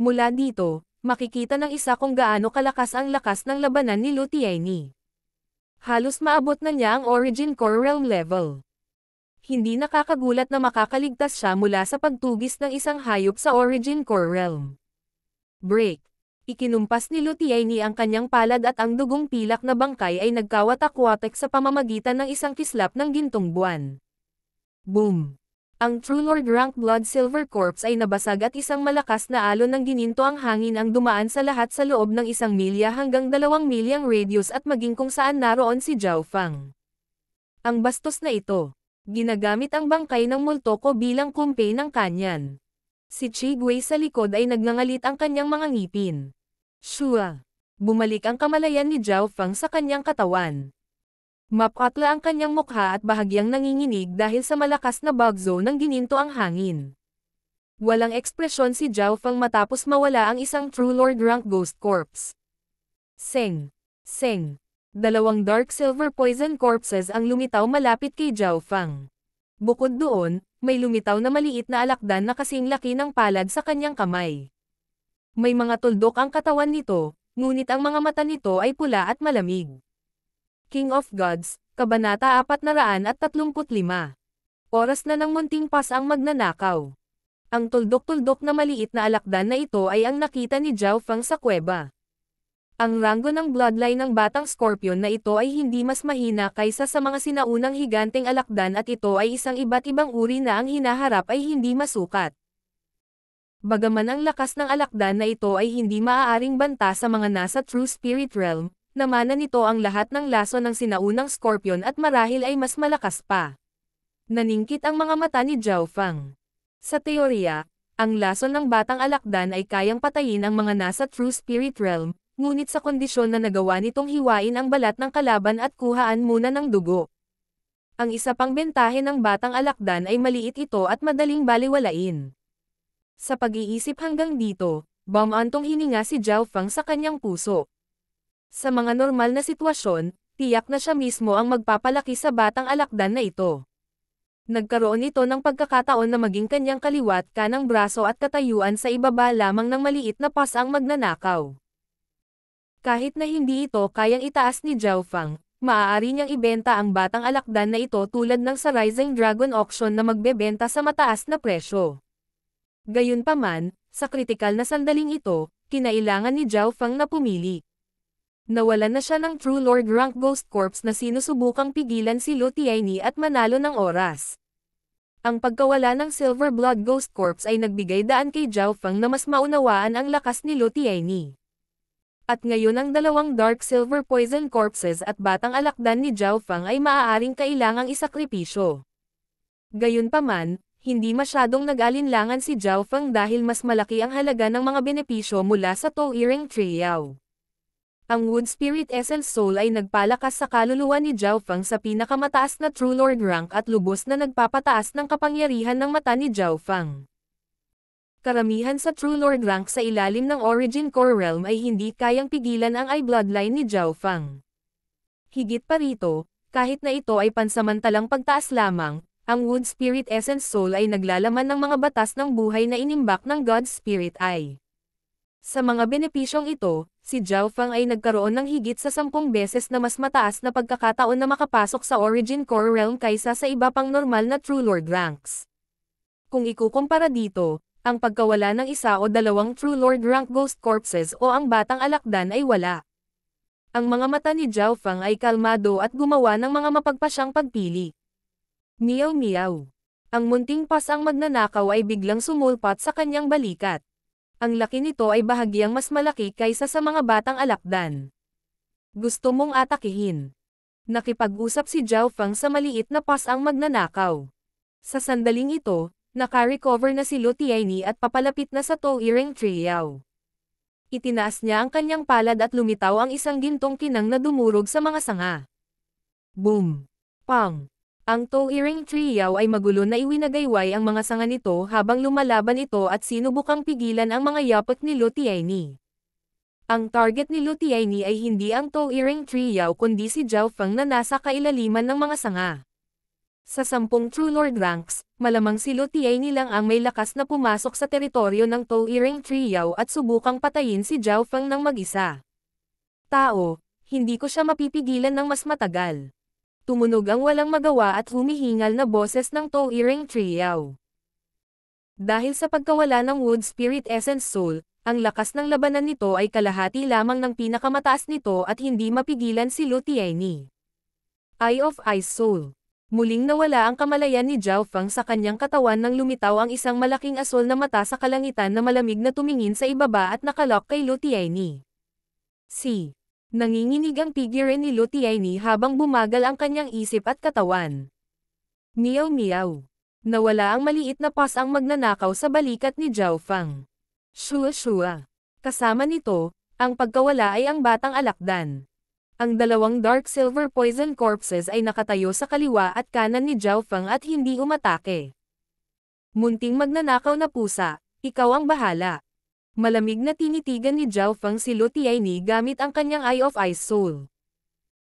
Mula dito, makikita ng isa kung gaano kalakas ang lakas ng labanan ni Lu Tianyi. Halos maabot na niya ang Origin Core Realm level. Hindi nakakagulat na makakaligtas siya mula sa pagtugis ng isang hayop sa Origin Core Realm. Break. Ikinumpas ni Lu Tianyi ang kanyang palad at ang dugong pilak na bangkay ay nagkawatak-watak sa pamamagitan ng isang kislap ng gintong buwan. Boom! Ang True Lord Rank Blood Silver Corpse ay nabasag at isang malakas na alon ng gininto ang hangin ang dumaan sa lahat sa loob ng 1 milya hanggang 2 milyang radius at maging kung saan naroon si Zhao Fang. Ang bastos na ito. Ginagamit ang bangkay ng multoko bilang kumpe ng kanyan. Si Chi Gui sa likod ay nagngangalit ang kanyang mga ngipin. Shua! Bumalik ang kamalayan ni Zhao Fang sa kanyang katawan. Mapatla ang kanyang mukha at bahagyang nanginginig dahil sa malakas na bagzo ng gininto ang hangin. Walang ekspresyon si Zhao Fang matapos mawala ang isang True Lord Rank Ghost Corpse. Seng! Seng! 2 Dark Silver Poison Corpses ang lumitaw malapit kay Zhao Fang. Bukod doon, may lumitaw na maliit na alakdan na kasing laki ng palad sa kanyang kamay. May mga tuldok ang katawan nito, ngunit ang mga mata nito ay pula at malamig. King of Gods, Kabanata 435. Oras na ng munting pas ang magnanakaw. Ang tuldok-tuldok na maliit na alakdan na ito ay ang nakita ni Zhao Fang sa kuweba. Ang ranggo ng bloodline ng batang Scorpion na ito ay hindi mas mahina kaysa sa mga sinaunang higanteng alakdan at ito ay isang iba't ibang uri na ang hinaharap ay hindi masukat. Bagaman ang lakas ng alakdan na ito ay hindi maaaring banta sa mga nasa True Spirit Realm, namana nito ang lahat ng laso ng sinaunang Scorpion at marahil ay mas malakas pa. Naningkit ang mga mata ni Zhao Fang. Sa teorya, ang laso ng batang alakdan ay kayang patayin ang mga nasa True Spirit Realm, ngunit sa kondisyon na nagawa nitong hiwain ang balat ng kalaban at kuhaan muna ng dugo. Ang isa pang bentahe ng batang alakdan ay maliit ito at madaling baliwalain. Sa pag-iisip hanggang dito, bumantong hininga si Zhao Feng sa kanyang puso. Sa mga normal na sitwasyon, tiyak na siya mismo ang magpapalaki sa batang alakdan na ito. Nagkaroon ito ng pagkakataon na maging kanyang kaliwat kanang braso at katayuan sa ibaba lamang ng maliit na pas ang magnanakaw. Kahit na hindi ito kayang itaas ni Zhao Feng, maaari niyang ibenta ang batang alakdan na ito tulad ng sa Rising Dragon Auction na magbebenta sa mataas na presyo. Gayunpaman, sa kritikal na sandaling ito, kinailangan ni Zhao Feng na pumili. Nawalan na siya ng True Lord rank Ghost Corps na sinusubukang pigilan si Lu Tianyi at manalo ng oras. Ang pagkawala ng Silver Blood Ghost Corps ay nagbigay daan kay Zhao Feng na mas maunawaan ang lakas ni Lu Tianyi. At ngayon ang dalawang Dark Silver Poison Corpses at batang alakdan ni Zhao Feng ay maaaring kailangang isakripisyo. Gayunpaman, hindi masyadong nag-alinlangan si Zhao Feng dahil mas malaki ang halaga ng mga benepisyo mula sa Touring Triao. Ang Wood Spirit Essence Soul ay nagpalakas sa kaluluwa ni Zhao Feng sa pinakamataas na True Lord rank at lubos na nagpapataas ng kapangyarihan ng mata ni Zhao Feng. Karamihan sa True Lord rank sa ilalim ng Origin Core Realm ay hindi kayang pigilan ang Eye Bloodline ni Zhao Feng. Higit pa rito, kahit na ito ay pansamantalang pagtaas lamang, ang Wood Spirit Essence Soul ay naglalaman ng mga batas ng buhay na inimbak ng God Spirit Eye. Sa mga benepisyong ito, si Zhao Feng ay nagkaroon ng higit sa 10 beses na mas mataas na pagkakataon na makapasok sa Origin Core Realm kaysa sa iba pang normal na True Lord ranks. Kung ikukumpara dito, ang pagkawala ng isa o dalawang True Lord rank Ghost Corpses o ang batang alakdan ay wala. Ang mga mata ni Zhao Feng ay kalmado at gumawa ng mga mapagpasyang pagpili. Meow meow. Ang munting pas ang magnanakaw ay biglang sumulpat sa kanyang balikat. Ang laki nito ay bahagyang mas malaki kaysa sa mga batang alakdan. Gusto mong atakihin. Nakipag-usap si Zhao Feng sa maliit na pas ang magnanakaw. Sa sandaling ito, naka-recover na si Lu Tianyi at papalapit na sa Touring Triao. Itinaas niya ang kanyang palad at lumitaw ang isang gintong kinang na dumurog sa mga sanga. Boom! Pang! Ang Touring Triao ay magulo na iwinagayway ang mga sanga nito habang lumalaban ito at sinubukang pigilan ang mga yapak ni Lu Tianyi. Ang target ni Lu Tianyi ay hindi ang Touring Triao kundi si Zhao Feng na nasa kailaliman ng mga sanga. Sa 10 True Lord ranks, malamang si Lu Tianyi lang ang may lakas na pumasok sa teritoryo ng Touring Triao at subukang patayin si Zhao Feng ng mag-isa. Tao, hindi ko siya mapipigilan ng mas matagal. Tumunog ang walang magawa at humihingal na boses ng Touring Triao. Dahil sa pagkawala ng Wood Spirit Essence Soul, ang lakas ng labanan nito ay kalahati lamang ng pinakamataas nito at hindi mapigilan si Lu Tianyi. Eye of Ice Soul. Muling nawala ang kamalayan ni Zhao Feng sa kanyang katawan nang lumitaw ang isang malaking asol na mata sa kalangitan na malamig na tumingin sa ibaba at nakalok kay Lu Tianyi. Nanginginig ang figure ni Lu Tianyi habang bumagal ang kanyang isip at katawan. Meow meow. Nawala ang maliit na pas ang magnanakaw sa balikat ni Zhao Feng. Shua shua. Kasama nito, ang pagkawala ay ang batang alakdan. Ang dalawang Dark Silver Poison Corpses ay nakatayo sa kaliwa at kanan ni Zhao Feng at hindi umatake. Munting magnanakaw na pusa, ikaw ang bahala. Malamig na tinitigan ni Zhao Feng si Lu Tianyi gamit ang kanyang Eye of Ice Soul.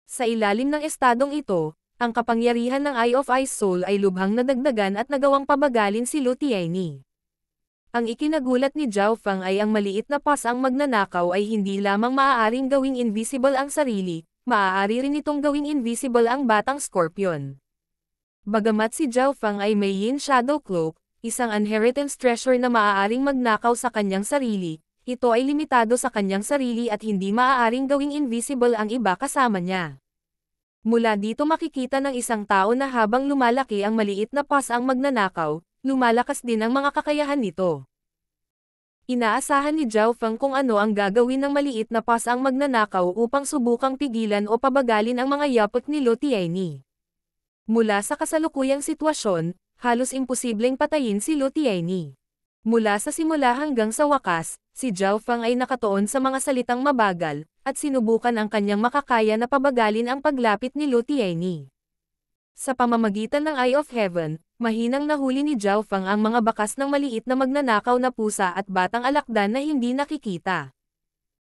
Sa ilalim ng estadong ito, ang kapangyarihan ng Eye of Ice Soul ay lubhang nadagdagan at nagawang pabagalin si Lu Tianyi. Ang ikinagulat ni Zhao Feng ay ang maliit na pas ang magnanakaw ay hindi lamang maaaring gawing invisible ang sarili, maaari rin itong gawing invisible ang batang scorpion. Bagamat si Zhao Feng ay may Yin Shadow Cloak, isang inheritance treasure na maaaring magnakaw sa kanyang sarili, ito ay limitado sa kanyang sarili at hindi maaaring gawing invisible ang iba kasama niya. Mula dito makikita ng isang tao na habang lumalaki ang maliit na pas ang magnanakaw, lumalakas din ang mga kakayahan nito. Inaasahan ni Zhao Feng kung ano ang gagawin ng maliit na pas ang magnanakaw upang subukang pigilan o pabagalin ang mga yapak ni Lu Tianyi. Mula sa kasalukuyang sitwasyon, halos imposibleng patayin si Lu Tianyi. Mula sa simula hanggang sa wakas, si Zhao Feng ay nakatuon sa mga salitang mabagal, at sinubukan ang kanyang makakaya na pabagalin ang paglapit ni Lu Tianyi. Sa pamamagitan ng Eye of Heaven, mahinang nahuli ni Zhao Fang ang mga bakas ng maliit na magnanakaw na pusa at batang alakdan na hindi nakikita.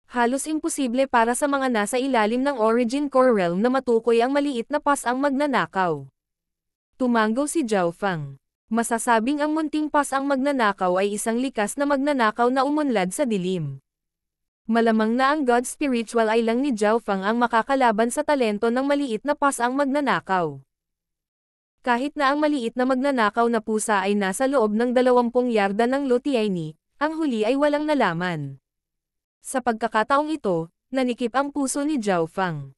Halos imposible para sa mga nasa ilalim ng Origin Core Realm na matukoy ang maliit na pasang magnanakaw. Tumango si Zhao Fang. Masasabing ang munting pasang magnanakaw ay isang likas na magnanakaw na umunlad sa dilim. Malamang na ang God Spiritual Eye lang ni Zhao Fang ang makakalaban sa talento ng maliit na pasang magnanakaw. Kahit na ang maliit na magnanakaw na pusa ay nasa loob ng 20 yarda ng Lotiaini, ang huli ay walang nalaman. Sa pagkakataong ito, nanikip ang puso ni Zhao Fang.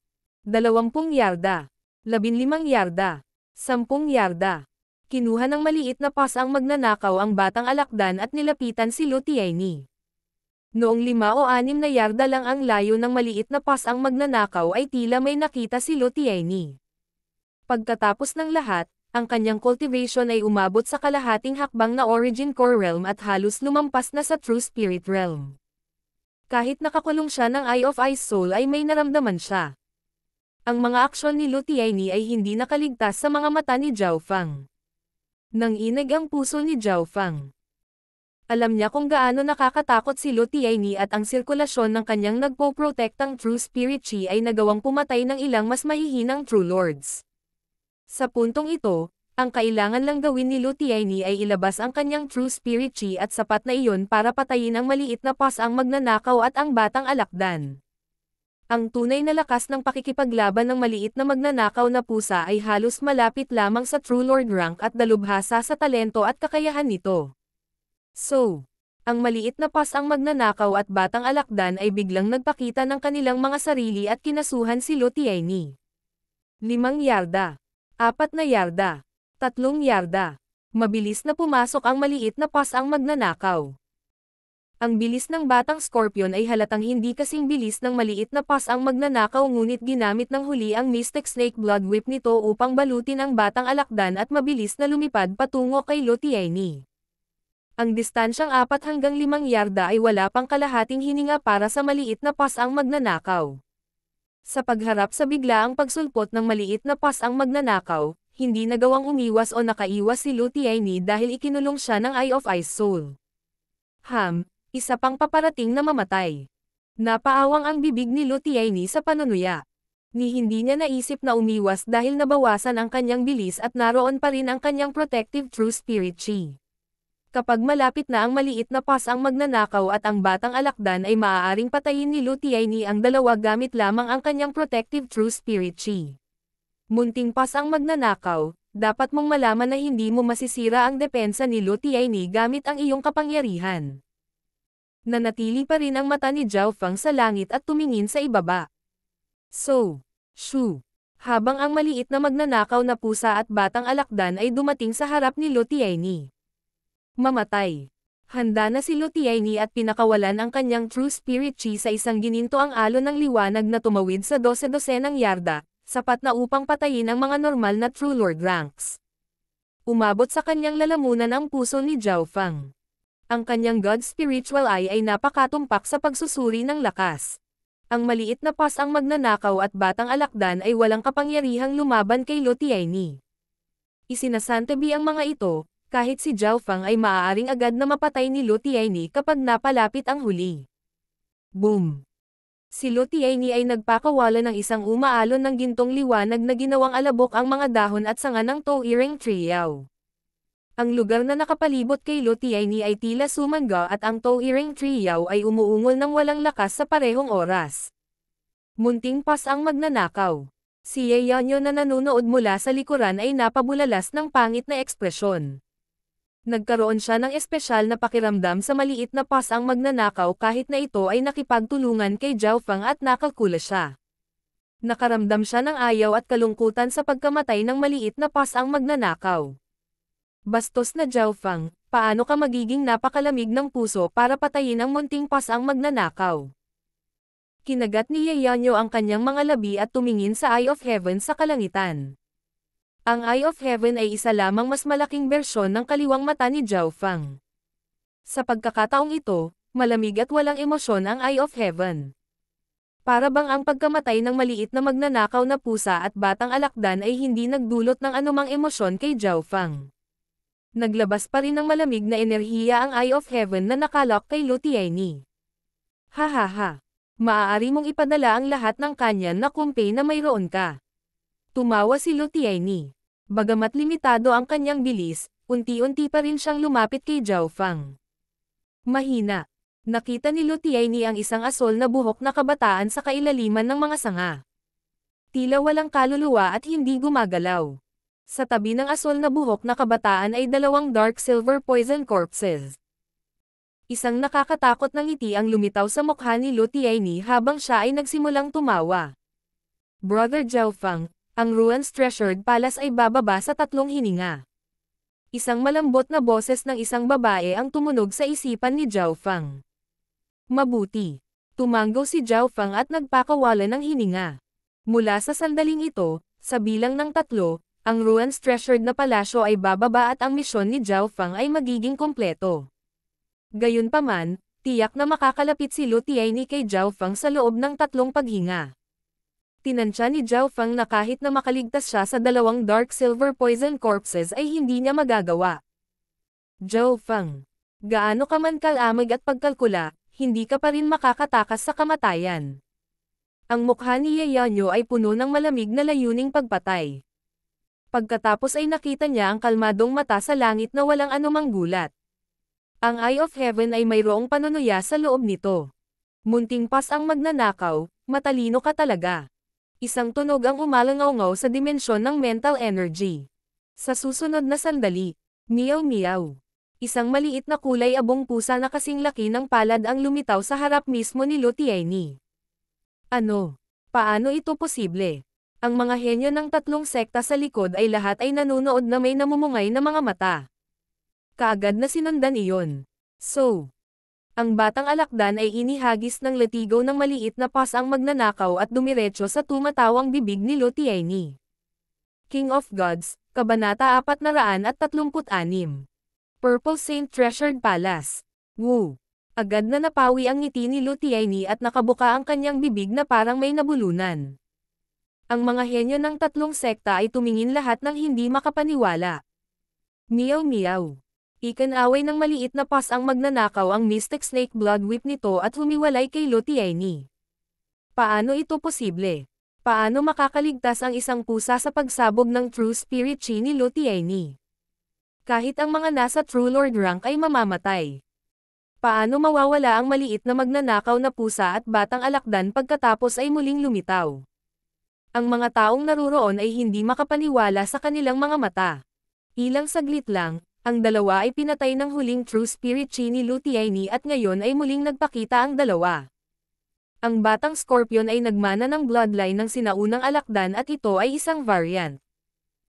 20 yarda, 15 yarda, 10 yarda. Kinuha ng maliit na pasang magnanakaw ang batang alakdan at nilapitan si Lotiaini. Noong 5 o 6 na yarda lang ang layo ng maliit na pasang magnanakaw ay tila may nakita si Lotiaini. Pagkatapos ng lahat, ang kanyang cultivation ay umabot sa kalahating hakbang na Origin Core Realm at halos lumampas na sa True Spirit Realm. Kahit nakakulong siya ng Eye of Ice Soul ay may naramdaman siya. Ang mga aksyon ni Lotiaini ay hindi nakaligtas sa mga mata ni Zhao Fang. Nanginig ang puso ni Zhao Fang. Alam niya kung gaano nakakatakot si Lotiaini at ang sirkulasyon ng kanyang nagpo-protektang True Spirit Chi ay nagawang pumatay ng ilang mas mahihinang True Lords. Sa puntong ito, ang kailangan lang gawin ni Lotiaini ay ilabas ang kanyang True Spirit Chi at sapat na iyon para patayin ang maliit na pasang magnanakaw at ang batang alakdan. Ang tunay na lakas ng pakikipaglaban ng maliit na magnanakaw na pusa ay halos malapit lamang sa True Lord rank at dalubhasa sa talento at kakayahan nito. So, ang maliit na pasang magnanakaw at batang alakdan ay biglang nagpakita ng kanilang mga sarili at kinasuhan si Lotiaini. 5 yarda. 4 na yarda. 3 yarda. Mabilis na pumasok ang maliit na pasang magnanakaw. Ang bilis ng batang Scorpion ay halatang hindi kasing bilis ng maliit na pasang magnanakaw ngunit ginamit ng huli ang Mystic Snake Blood Whip nito upang balutin ang batang alakdan at mabilis na lumipad patungo kay Lotiaini. Ang distansyang 4 hanggang 5 yarda ay wala pang kalahating hininga para sa maliit na pasang magnanakaw. Sa pagharap sa biglaang pagsulpot ng maliit na pasang magnanakaw, hindi nagawang umiwas o nakaiwas si Lotiaini dahil ikinulong siya ng Eye of Ice Soul. Isa pang paparating na mamatay. Napaawang ang bibig ni Lotiaini sa panunuya. Hindi niya naisip na umiwas dahil nabawasan ang kanyang bilis at naroon pa rin ang kanyang protective True Spirit Chi. Kapag malapit na ang maliit na pasang magnanakaw at ang batang alakdan ay maaaring patayin ni Lotiaini ang dalawa gamit lamang ang kanyang protective True Spirit Chi. Munting pasang magnanakaw, dapat mong malaman na hindi mo masisira ang depensa ni Lotiaini gamit ang iyong kapangyarihan. Nanatili pa rin ang mata ni Zhao Fang sa langit at tumingin sa ibaba. So, shoo! Habang ang maliit na magnanakaw na pusa at batang alakdan ay dumating sa harap ni Lotiaini. Mamatay. Handa na si Lotiaini at pinakawalan ang kanyang True Spirit Chi sa isang ginintoang alon ng liwanag na tumawid sa 12-12 yarda, sapat na upang patayin ang mga normal na True Lord ranks. Umabot sa kanyang lalamunan ang puso ni Zhao Fang. Ang kanyang God Spiritual Eye ay napakatumpak sa pagsusuri ng lakas. Ang maliit na pasang magnanakaw at batang alakdan ay walang kapangyarihang lumaban kay Lotiaini. Isinasantabi ang mga ito, kahit si Zhao Fang ay maaaring agad na mapatay ni Lotiaini kapag napalapit ang huli. Boom! Si Lotiaini ay nagpakawala ng isang umaalon ng gintong liwanag na ginawang alabok ang mga dahon at sanga ng Towering Triao. Ang lugar na nakapalibot kay Lotiaini ay tila sumangga at ang Towering Triao ay umuungol ng walang lakas sa parehong oras. Munting pasang magnanakaw. Si Yeonyo na nanunood mula sa likuran ay napabulalas ng pangit na ekspresyon. Nagkaroon siya ng espesyal na pakiramdam sa maliit na pasang magnanakaw kahit na ito ay nakipagtulungan kay Zhao Fang at nakalkula siya. Nakaramdam siya ng ayaw at kalungkutan sa pagkamatay ng maliit na pasang magnanakaw. Bastos na Zhao Fang, paano ka magiging napakalamig ng puso para patayin ang munting pasang magnanakaw? Kinagat ni Yeonyo ang kanyang mga labi at tumingin sa Eye of Heaven sa kalangitan. Ang Eye of Heaven ay isa lamang mas malaking bersyon ng kaliwang mata ni Zhao Fang. Sa pagkakataong ito, malamig at walang emosyon ang Eye of Heaven. Para bang ang pagkamatay ng maliit na magnanakaw na pusa at batang alakdan ay hindi nagdulot ng anumang emosyon kay Zhao Fang. Naglabas pa rin ng malamig na enerhiya ang Eye of Heaven na nakalok kay Lu Tianyi. Hahaha. Maaari mong ipadala ang lahat ng kanyan na kumpay na mayroon ka. Tumawa si Lu Tianyi. Bagamat limitado ang kanyang bilis, unti-unti pa rin siyang lumapit kay Zhao Fang. Mahina. Nakita ni Lu Tianyi ang isang asol na buhok na kabataan sa kailaliman ng mga sanga. Tila walang kaluluwa at hindi gumagalaw. Sa tabi ng asol na buhok na kabataan ay dalawang dark silver poison corpses. Isang nakakatakot na ngiti ang lumitaw sa mukha ni Lu Tianyi habang siya ay nagsimulang tumawa. Brother Zhao Fang, ang Ruan's Treasured Palace ay bababa sa tatlong hininga. Isang malambot na boses ng isang babae ang tumunog sa isipan ni Zhao Fang. Mabuti. Tumanggo si Zhao Fang at nagpakawala ng hininga. Mula sa sandaling ito, sa bilang ng 3, ang Ruan's Treasured na palasyo ay bababa at ang misyon ni Zhao Fang ay magiging kompleto. Gayunpaman, tiyak na makakalapit si Lu Tianyi kay Zhao Fang sa loob ng 3 paghinga. Tinansya ni Zhao Fang na kahit na makaligtas siya sa 2 dark silver poison corpses ay hindi niya magagawa. Zhao Fang, gaano ka man kalamig at pagkalkula, hindi ka pa rin makakatakas sa kamatayan. Ang mukha ni Ye Yanyo ay puno ng malamig na layuning pagpatay. Pagkatapos ay nakita niya ang kalmadong mata sa langit na walang anumang gulat. Ang Eye of Heaven ay mayroong panunuya sa loob nito. Munting pas ang magnanakaw, matalino ka talaga. Isang tunog ang umalangaw-ngaw sa dimensyon ng mental energy. Sa susunod na sandali, meow-meow. Isang maliit na kulay abong pusa na kasing laki ng palad ang lumitaw sa harap mismo ni Lu Tianyi. Ano? Paano ito posible? Ang mga henyo ng 3 sekta sa likod ay lahat ay nanunood na may namumungay na mga mata. Kaagad na sinundan iyon. So, ang batang alakdan ay inihagis ng latigo ng maliit na pas ang magnanakaw at dumiretso sa tumatawang bibig ni Lu Tianyi. King of Gods, Kabanata 436. Purple Saint Treasured Palace. Woo! Agad na napawi ang ngiti ni Lu Tianyi at nakabuka ang kanyang bibig na parang may nabulunan. Ang mga henyo ng 3 sekta ay tumingin lahat ng hindi makapaniwala. Meow-meow. Ikanaway ng maliit na pas ang magnanakaw ang Mystic Snake Blood Whip nito at humiwalay kay Lu Tianyi. Paano ito posible? Paano makakaligtas ang isang pusa sa pagsabog ng True Spirit Chi ni Lu Tianyi? Kahit ang mga nasa True Lord rank ay mamamatay. Paano mawawala ang maliit na magnanakaw na pusa at batang alakdan pagkatapos ay muling lumitaw? Ang mga taong naruroon ay hindi makapaniwala sa kanilang mga mata. Ilang saglit lang, ang dalawa ay pinatay ng huling True Spirit Chi ni Lu Tianyi at ngayon ay muling nagpakita ang dalawa. Ang batang Scorpion ay nagmana ng bloodline ng sinaunang alakdan at ito ay isang variant.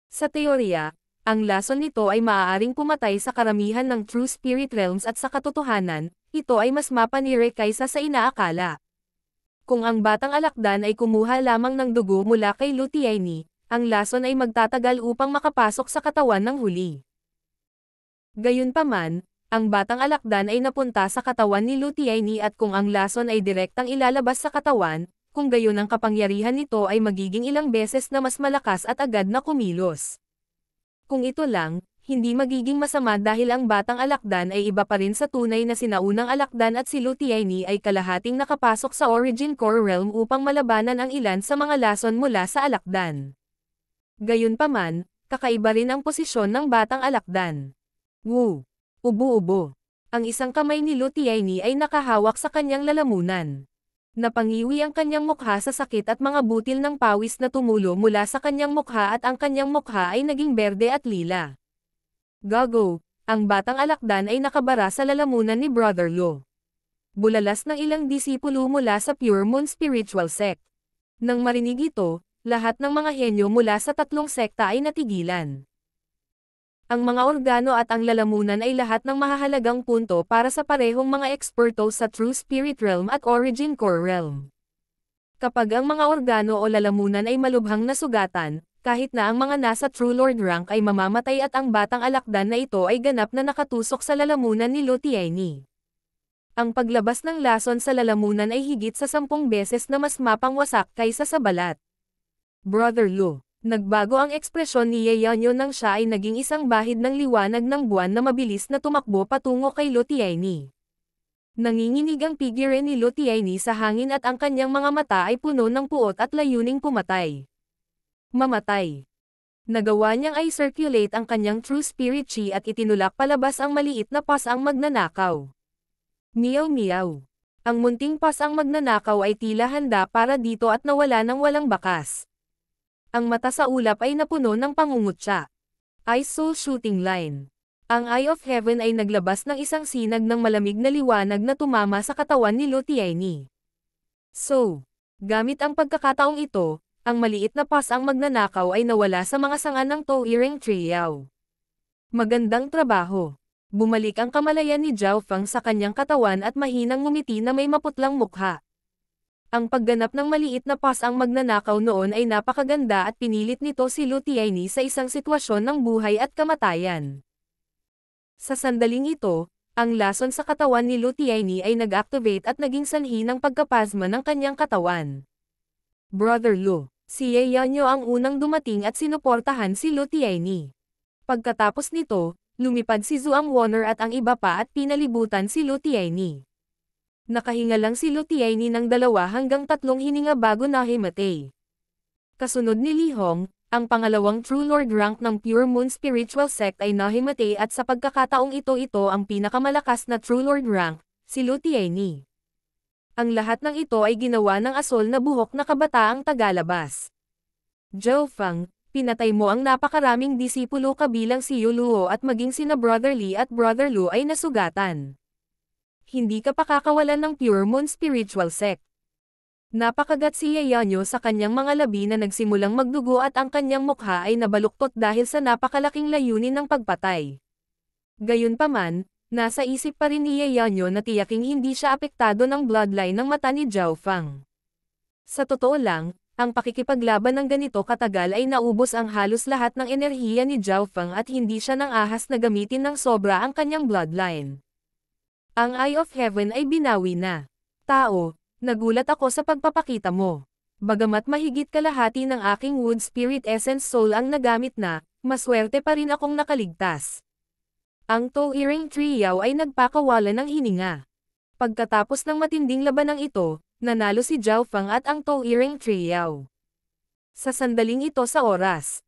Sa teorya, ang lason nito ay maaaring pumatay sa karamihan ng True Spirit Realms at sa katotohanan, ito ay mas mapanire kaysa sa inaakala. Kung ang batang alakdan ay kumuha lamang ng dugo mula kay Lu Tianyi, ang lason ay magtatagal upang makapasok sa katawan ng huli. Gayunpaman, ang batang alakdan ay napunta sa katawan ni Lu Tianyi at kung ang lason ay direktang ilalabas sa katawan, kung gayon ang kapangyarihan nito ay magiging ilang beses na mas malakas at agad na kumilos. Kung ito lang, hindi magiging masama dahil ang batang alakdan ay iba pa rin sa tunay na sinaunang alakdan at si Lu Tianyi ay kalahating nakapasok sa Origin Core Realm upang malabanan ang ilan sa mga lason mula sa alakdan. Gayunpaman, kakaiba rin ang posisyon ng batang alakdan. Woo! Ubo-ubo. Ang isang kamay ni Lu Tianyi ay nakahawak sa kanyang lalamunan. Napangiwi ang kanyang mukha sa sakit at mga butil ng pawis na tumulo mula sa kanyang mukha at ang kanyang mukha ay naging berde at lila. Gago! Ang batang alakdan ay nakabara sa lalamunan ni Brother Lu. Bulalas ng ilang disipulo mula sa Pure Moon Spiritual Sect. Nang marinig ito, lahat ng mga henyo mula sa 3 sekta ay natigilan. Ang mga organo at ang lalamunan ay lahat ng mahahalagang punto para sa parehong mga eksperto sa True Spirit Realm at Origin Core Realm. Kapag ang mga organo o lalamunan ay malubhang nasugatan, kahit na ang mga nasa True Lord rank ay mamamatay at ang batang alakdan na ito ay ganap na nakatusok sa lalamunan ni Lu Tianyi. Ang paglabas ng lason sa lalamunan ay higit sa 10 beses na mas mapangwasak kaysa sa balat. Brother Lu, nagbago ang ekspresyon ni Ye Yanyo nang siya ay naging isang bahid ng liwanag ng buwan na mabilis na tumakbo patungo kay Lu Tianyi. Nanginginig ang figure ni Lu Tianyi sa hangin at ang kanyang mga mata ay puno ng puot at layuning pumatay. Mamatay. Nagawa niyang i-circulate ang kanyang true spirit chi at itinulak palabas ang maliit na pasang magnanakaw. Meow meow. Ang munting pasang magnanakaw ay tila handa para dito at nawala ng walang bakas. Ang mata sa ulap ay napuno ng pangungutya. Ice Soul Shooting Line. Ang Eye of Heaven ay naglabas ng isang sinag ng malamig na liwanag na tumama sa katawan ni Lu Tianyi. So, gamit ang pagkakataong ito, ang maliit na pasang magnanakaw ay nawala sa mga sanga ng Touring Triao. Magandang trabaho. Bumalik ang kamalayan ni Zhao Feng sa kanyang katawan at mahinang ngumiti na may maputlang mukha. Ang pagganap ng maliit na pasang magnanakaw noon ay napakaganda at pinilit nito si Lu Tianyi sa isang sitwasyon ng buhay at kamatayan. Sa sandaling ito, ang lason sa katawan ni Lu Tianyi ay nag-activate at naging sanhi ng pagkapasma ng kanyang katawan. Brother Lu, si Ye Yanyo ang unang dumating at sinuportahan si Lu Tianyi. Pagkatapos nito, lumipad si Zhuang Wonner at ang iba pa at pinalibutan si Lu Tianyi. Nakahinga lang si Lu Tianyi ng 2 hanggang 3 hininga bago nahimatay. Kasunod ni Li Hong, ang pangalawang True Lord rank ng Pure Moon Spiritual Sect ay nahimatay at sa pagkakataong ito ang pinakamalakas na True Lord rank, si Lu Tianyi. Ang lahat ng ito ay ginawa ng asol na buhok na kabataang tagalabas. Zhao Feng, pinatay mo ang napakaraming disipulo kabilang si Yu Luo at maging sina Brother Li at Brother Lu ay nasugatan. Hindi ka pakakawalan ng Pure Moon Spiritual Sect. Napakagat si Ye Yanyo sa kanyang mga labi na nagsimulang magdugo at ang kanyang mukha ay nabaluktot dahil sa napakalaking layunin ng pagpatay. Gayunpaman, nasa isip pa rin ni Ye Yanyo na tiyaking hindi siya apektado ng bloodline ng mata ni Zhao Feng. Sa totoo lang, ang pakikipaglaban ng ganito katagal ay naubos ang halos lahat ng enerhiya ni Zhao Feng at hindi siya nang ahas na gamitin ng sobra ang kanyang bloodline. Ang Eye of Heaven ay binawi na. Tao, nagulat ako sa pagpapakita mo. Bagamat mahigit kalahati ng aking Wood Spirit Essence Soul ang nagamit na, maswerte pa rin akong nakaligtas. Ang Touring Triao ay nagpakawala ng hininga. Pagkatapos ng matinding labanang ito, nanalo si Zhao Feng at ang Touring Triao. Sa sandaling ito sa oras.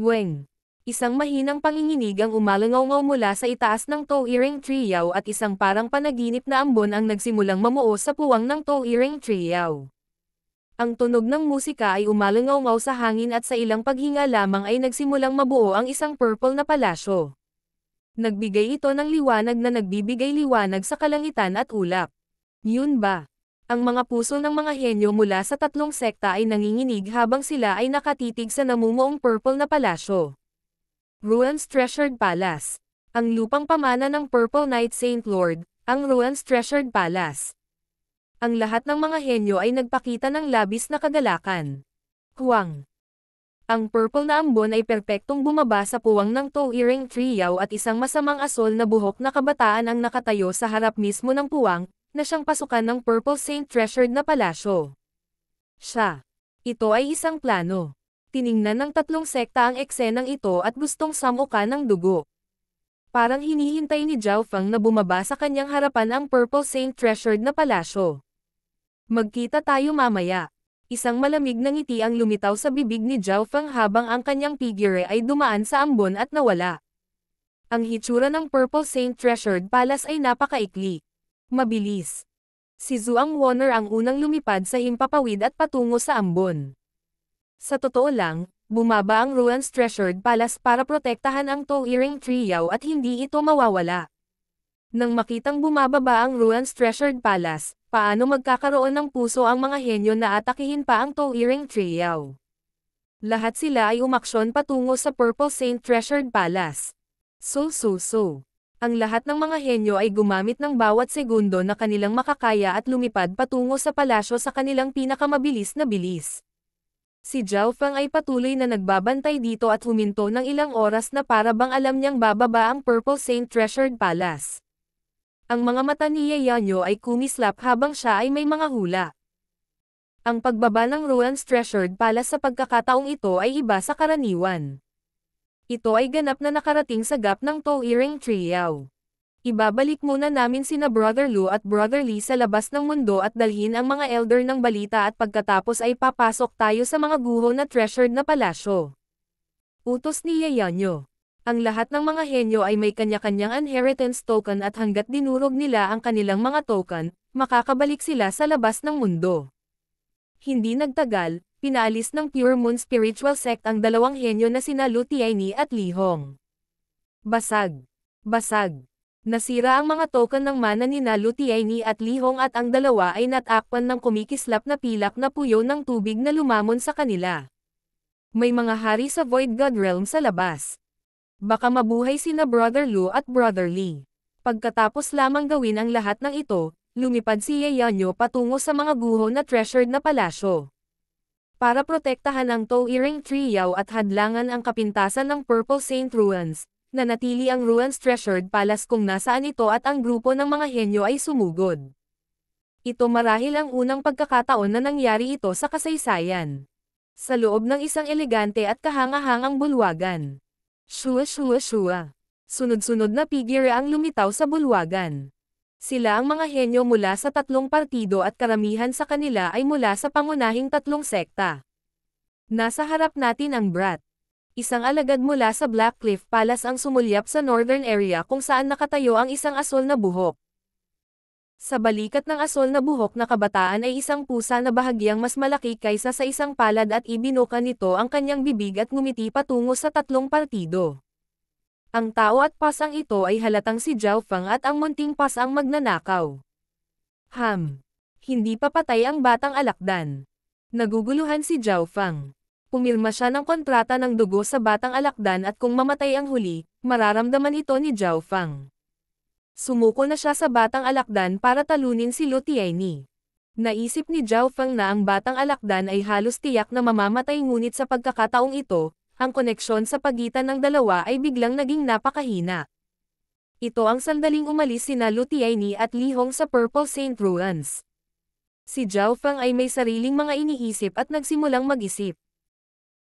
Weng. Isang mahinang panginginig ang umalangaw-ngaw mula sa itaas ng Touring Triao at isang parang panaginip na ambon ang nagsimulang mamuo sa puwang ng Touring Triao. Ang tunog ng musika ay umalangaw-ngaw sa hangin at sa ilang paghinga lamang ay nagsimulang mabuo ang isang purple na palasyo. Nagbigay ito ng liwanag na nagbibigay liwanag sa kalangitan at ulap. Yun ba? Ang mga puso ng mga henyo mula sa 3 sekta ay nanginginig habang sila ay nakatitig sa namumuong purple na palasyo. Ruan's Treasured Palace. Ang lupang pamana ng Purple Knight Saint Lord, ang Ruan's Treasured Palace. Ang lahat ng mga henyo ay nagpakita ng labis na kagalakan. Huwang. Ang purple na ambon ay perpektong bumaba sa puwang ng Touring Triao at isang masamang asol na buhok na kabataan ang nakatayo sa harap mismo ng puwang, na siyang pasukan ng Purple Saint Treasured na palasyo. Siya. Ito ay isang plano. Tiningnan ng 3 sekta ang eksenang ito at gustong samuka ng dugo. Parang hinihintay ni Zhao Feng na bumaba sa kanyang harapan ang Purple Saint Treasured na palasyo. Magkita tayo mamaya. Isang malamig na ngiti ang lumitaw sa bibig ni Zhao Feng habang ang kanyang figure ay dumaan sa ambon at nawala. Ang hitsura ng Purple Saint Treasured Palace ay napakaikli. Mabilis. Si Zhuang Wonner ang unang lumipad sa himpapawid at patungo sa ambon. Sa totoo lang, bumaba ang Ruan's Treasured Palace para protektahan ang Touring Triao at hindi ito mawawala. Nang makitang bumababa ang Ruan's Treasured Palace, paano magkakaroon ng puso ang mga henyo na atakihin pa ang Touring Triao? Lahat sila ay umaksyon patungo sa Purple Saint Treasured Palace. So. Ang lahat ng mga henyo ay gumamit ng bawat segundo na kanilang makakaya at lumipad patungo sa palasyo sa kanilang pinakamabilis na bilis. Si Zhao Feng ay patuloy na nagbabantay dito at huminto ng ilang oras na para bang alam niyang bababa ang Purple Saint Treasured Palace. Ang mga mata ni Yeonyo ay kumislap habang siya ay may mga hula. Ang pagbaba ng Ruan's Treasured Palace sa pagkakataong ito ay iba sa karaniwan. Ito ay ganap na nakarating sa gap ng Toiring Trio. Ibabalik muna namin sina Brother Lu at Brother Lee sa labas ng mundo at dalhin ang mga elder ng balita at pagkatapos ay papasok tayo sa mga guho na treasured na palasyo. Utos ni Yeonyo. Ang lahat ng mga henyo ay may kanya-kanyang inheritance token at hanggat dinurog nila ang kanilang mga token, makakabalik sila sa labas ng mundo. Hindi nagtagal, pinaalis ng Pure Moon Spiritual Sect ang dalawang henyo na sina Lu Tianyi at Li Hong. Basag. Basag. Nasira ang mga token ng mana ni Lu Tianyi at Li Hong at ang dalawa ay natakpan ng kumikislap na pilak na puyo ng tubig na lumamon sa kanila. May mga hari sa Void God Realm sa labas. Baka mabuhay sina Brother Lu at Brother Lee. Pagkatapos lamang gawin ang lahat ng ito, lumipad si Yeonyo patungo sa mga guho na treasured na palasyo. Para protektahan ang Toiring Trio at hadlangan ang kapintasan ng Purple Saint Ruins, nanatili ang Ruins Treasured Palace kung nasaan ito at ang grupo ng mga henyo ay sumugod. Ito marahil ang unang pagkakataon na nangyari ito sa kasaysayan. Sa loob ng isang elegante at kahanga-hangang bulwagan. Shua shua shua. Sunod-sunod na figure ang lumitaw sa bulwagan. Sila ang mga henyo mula sa tatlong partido at karamihan sa kanila ay mula sa pangunahing tatlong sekta. Nasa harap natin ang Brat. Isang alagad mula sa Black Cliff Palace ang sumulyap sa northern area kung saan nakatayo ang isang asol na buhok. Sa balikat ng asol na buhok na kabataan ay isang pusa na bahagyang mas malaki kaysa sa isang palad at ibinuka nito ang kanyang bibig at ngumiti patungo sa tatlong partido. Ang tao at pasang ito ay halatang si Zhao Feng at ang munting pasang magnanakaw. Hindi pa patay ang batang alakdan. Naguguluhan si Zhao Feng. Pumirma siya ng kontrata ng dugo sa batang alakdan at kung mamatay ang huli, mararamdaman ito ni Zhao Feng. Sumuko na siya sa batang alakdan para talunin si Lu Tianyi. Naisip ni Zhao Feng na ang batang alakdan ay halos tiyak na mamamatay ngunit sa pagkakataong ito, ang koneksyon sa pagitan ng dalawa ay biglang naging napakahina. Ito ang sandaling umalis sina Lu Tianyi at Li Hong sa Purple Saint Ruins. Si Zhao Feng ay may sariling mga iniisip at nagsimulang mag-isip.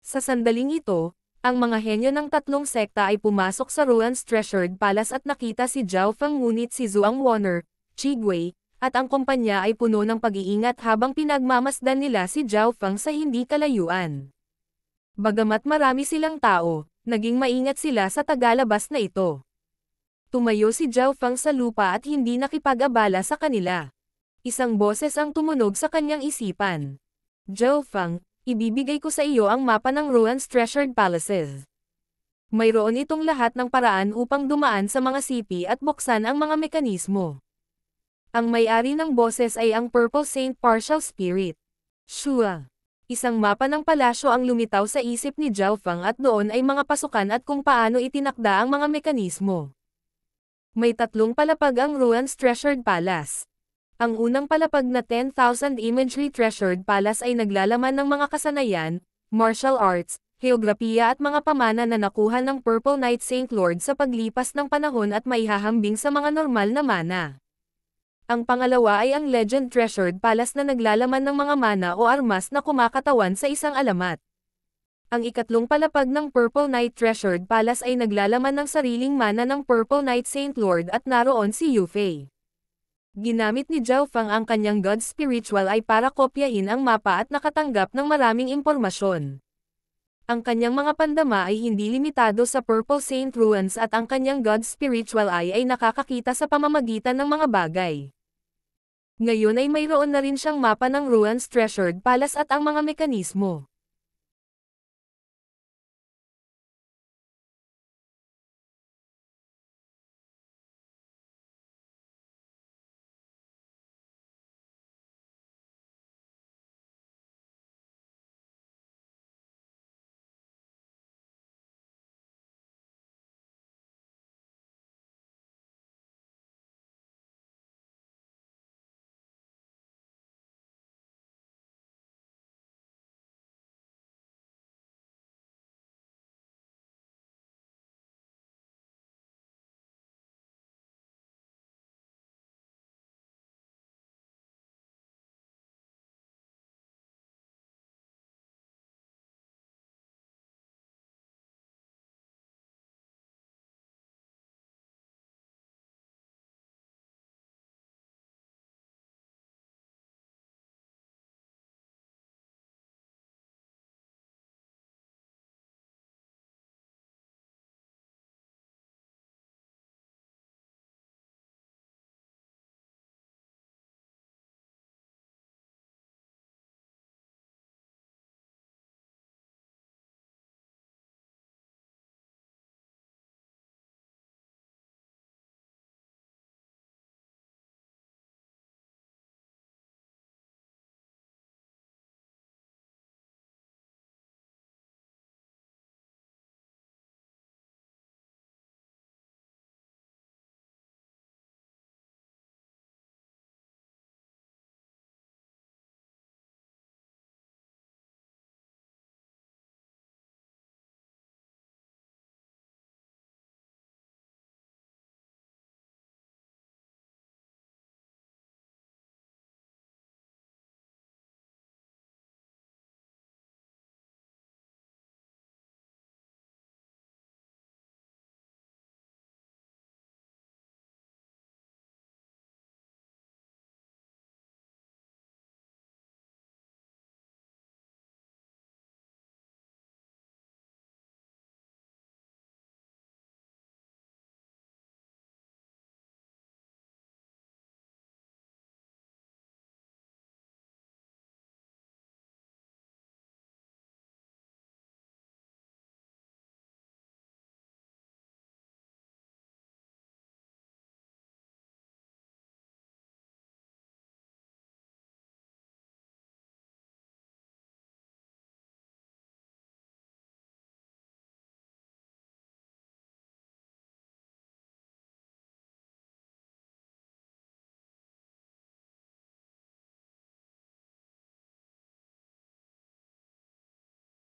Sa sandaling ito, ang mga henyo ng tatlong sekta ay pumasok sa Ruins Treasured Palace at nakita si Zhao Feng ngunit si Zhuang Wanner, Qigwei, at ang kumpanya ay puno ng pag-iingat habang pinagmamasdan nila si Zhao Feng sa hindi kalayuan. Bagamat marami silang tao, naging maingat sila sa tagalabas na ito. Tumayo si Zhao Feng sa lupa at hindi nakipag-abala sa kanila. Isang boses ang tumunog sa kanyang isipan. Zhao Feng, ibibigay ko sa iyo ang mapa ng Ruins Treasured Palaces. Mayroon itong lahat ng paraan upang dumaan sa mga sipi at buksan ang mga mekanismo. Ang may-ari ng boses ay ang Purple Saint Partial Spirit. Shua. Isang mapa ng palasyo ang lumitaw sa isip ni Zhao Feng at doon ay mga pasukan at kung paano itinakda ang mga mekanismo. May tatlong palapag ang Ruins Treasured Palace. Ang unang palapag na 10,000 Imagery Treasured Palace ay naglalaman ng mga kasanayan, martial arts, geografiya at mga pamana na nakuha ng Purple Knight Saint Lord sa paglipas ng panahon at maihahambing sa mga normal na mana. Ang pangalawa ay ang Legend Treasured Palace na naglalaman ng mga mana o armas na kumakatawan sa isang alamat. Ang ikatlong palapag ng Purple Knight Treasured Palace ay naglalaman ng sariling mana ng Purple Knight Saint Lord at naroon si Yufei. Ginamit ni Zhao Feng ang kanyang God Spiritual Eye para kopyahin ang mapa at nakatanggap ng maraming impormasyon. Ang kanyang mga pandama ay hindi limitado sa Purple Saint Ruins at ang kanyang God Spiritual Eye ay nakakakita sa pamamagitan ng mga bagay. Ngayon ay mayroon na rin siyang mapa ng Ruins Treasured Palace at ang mga mekanismo.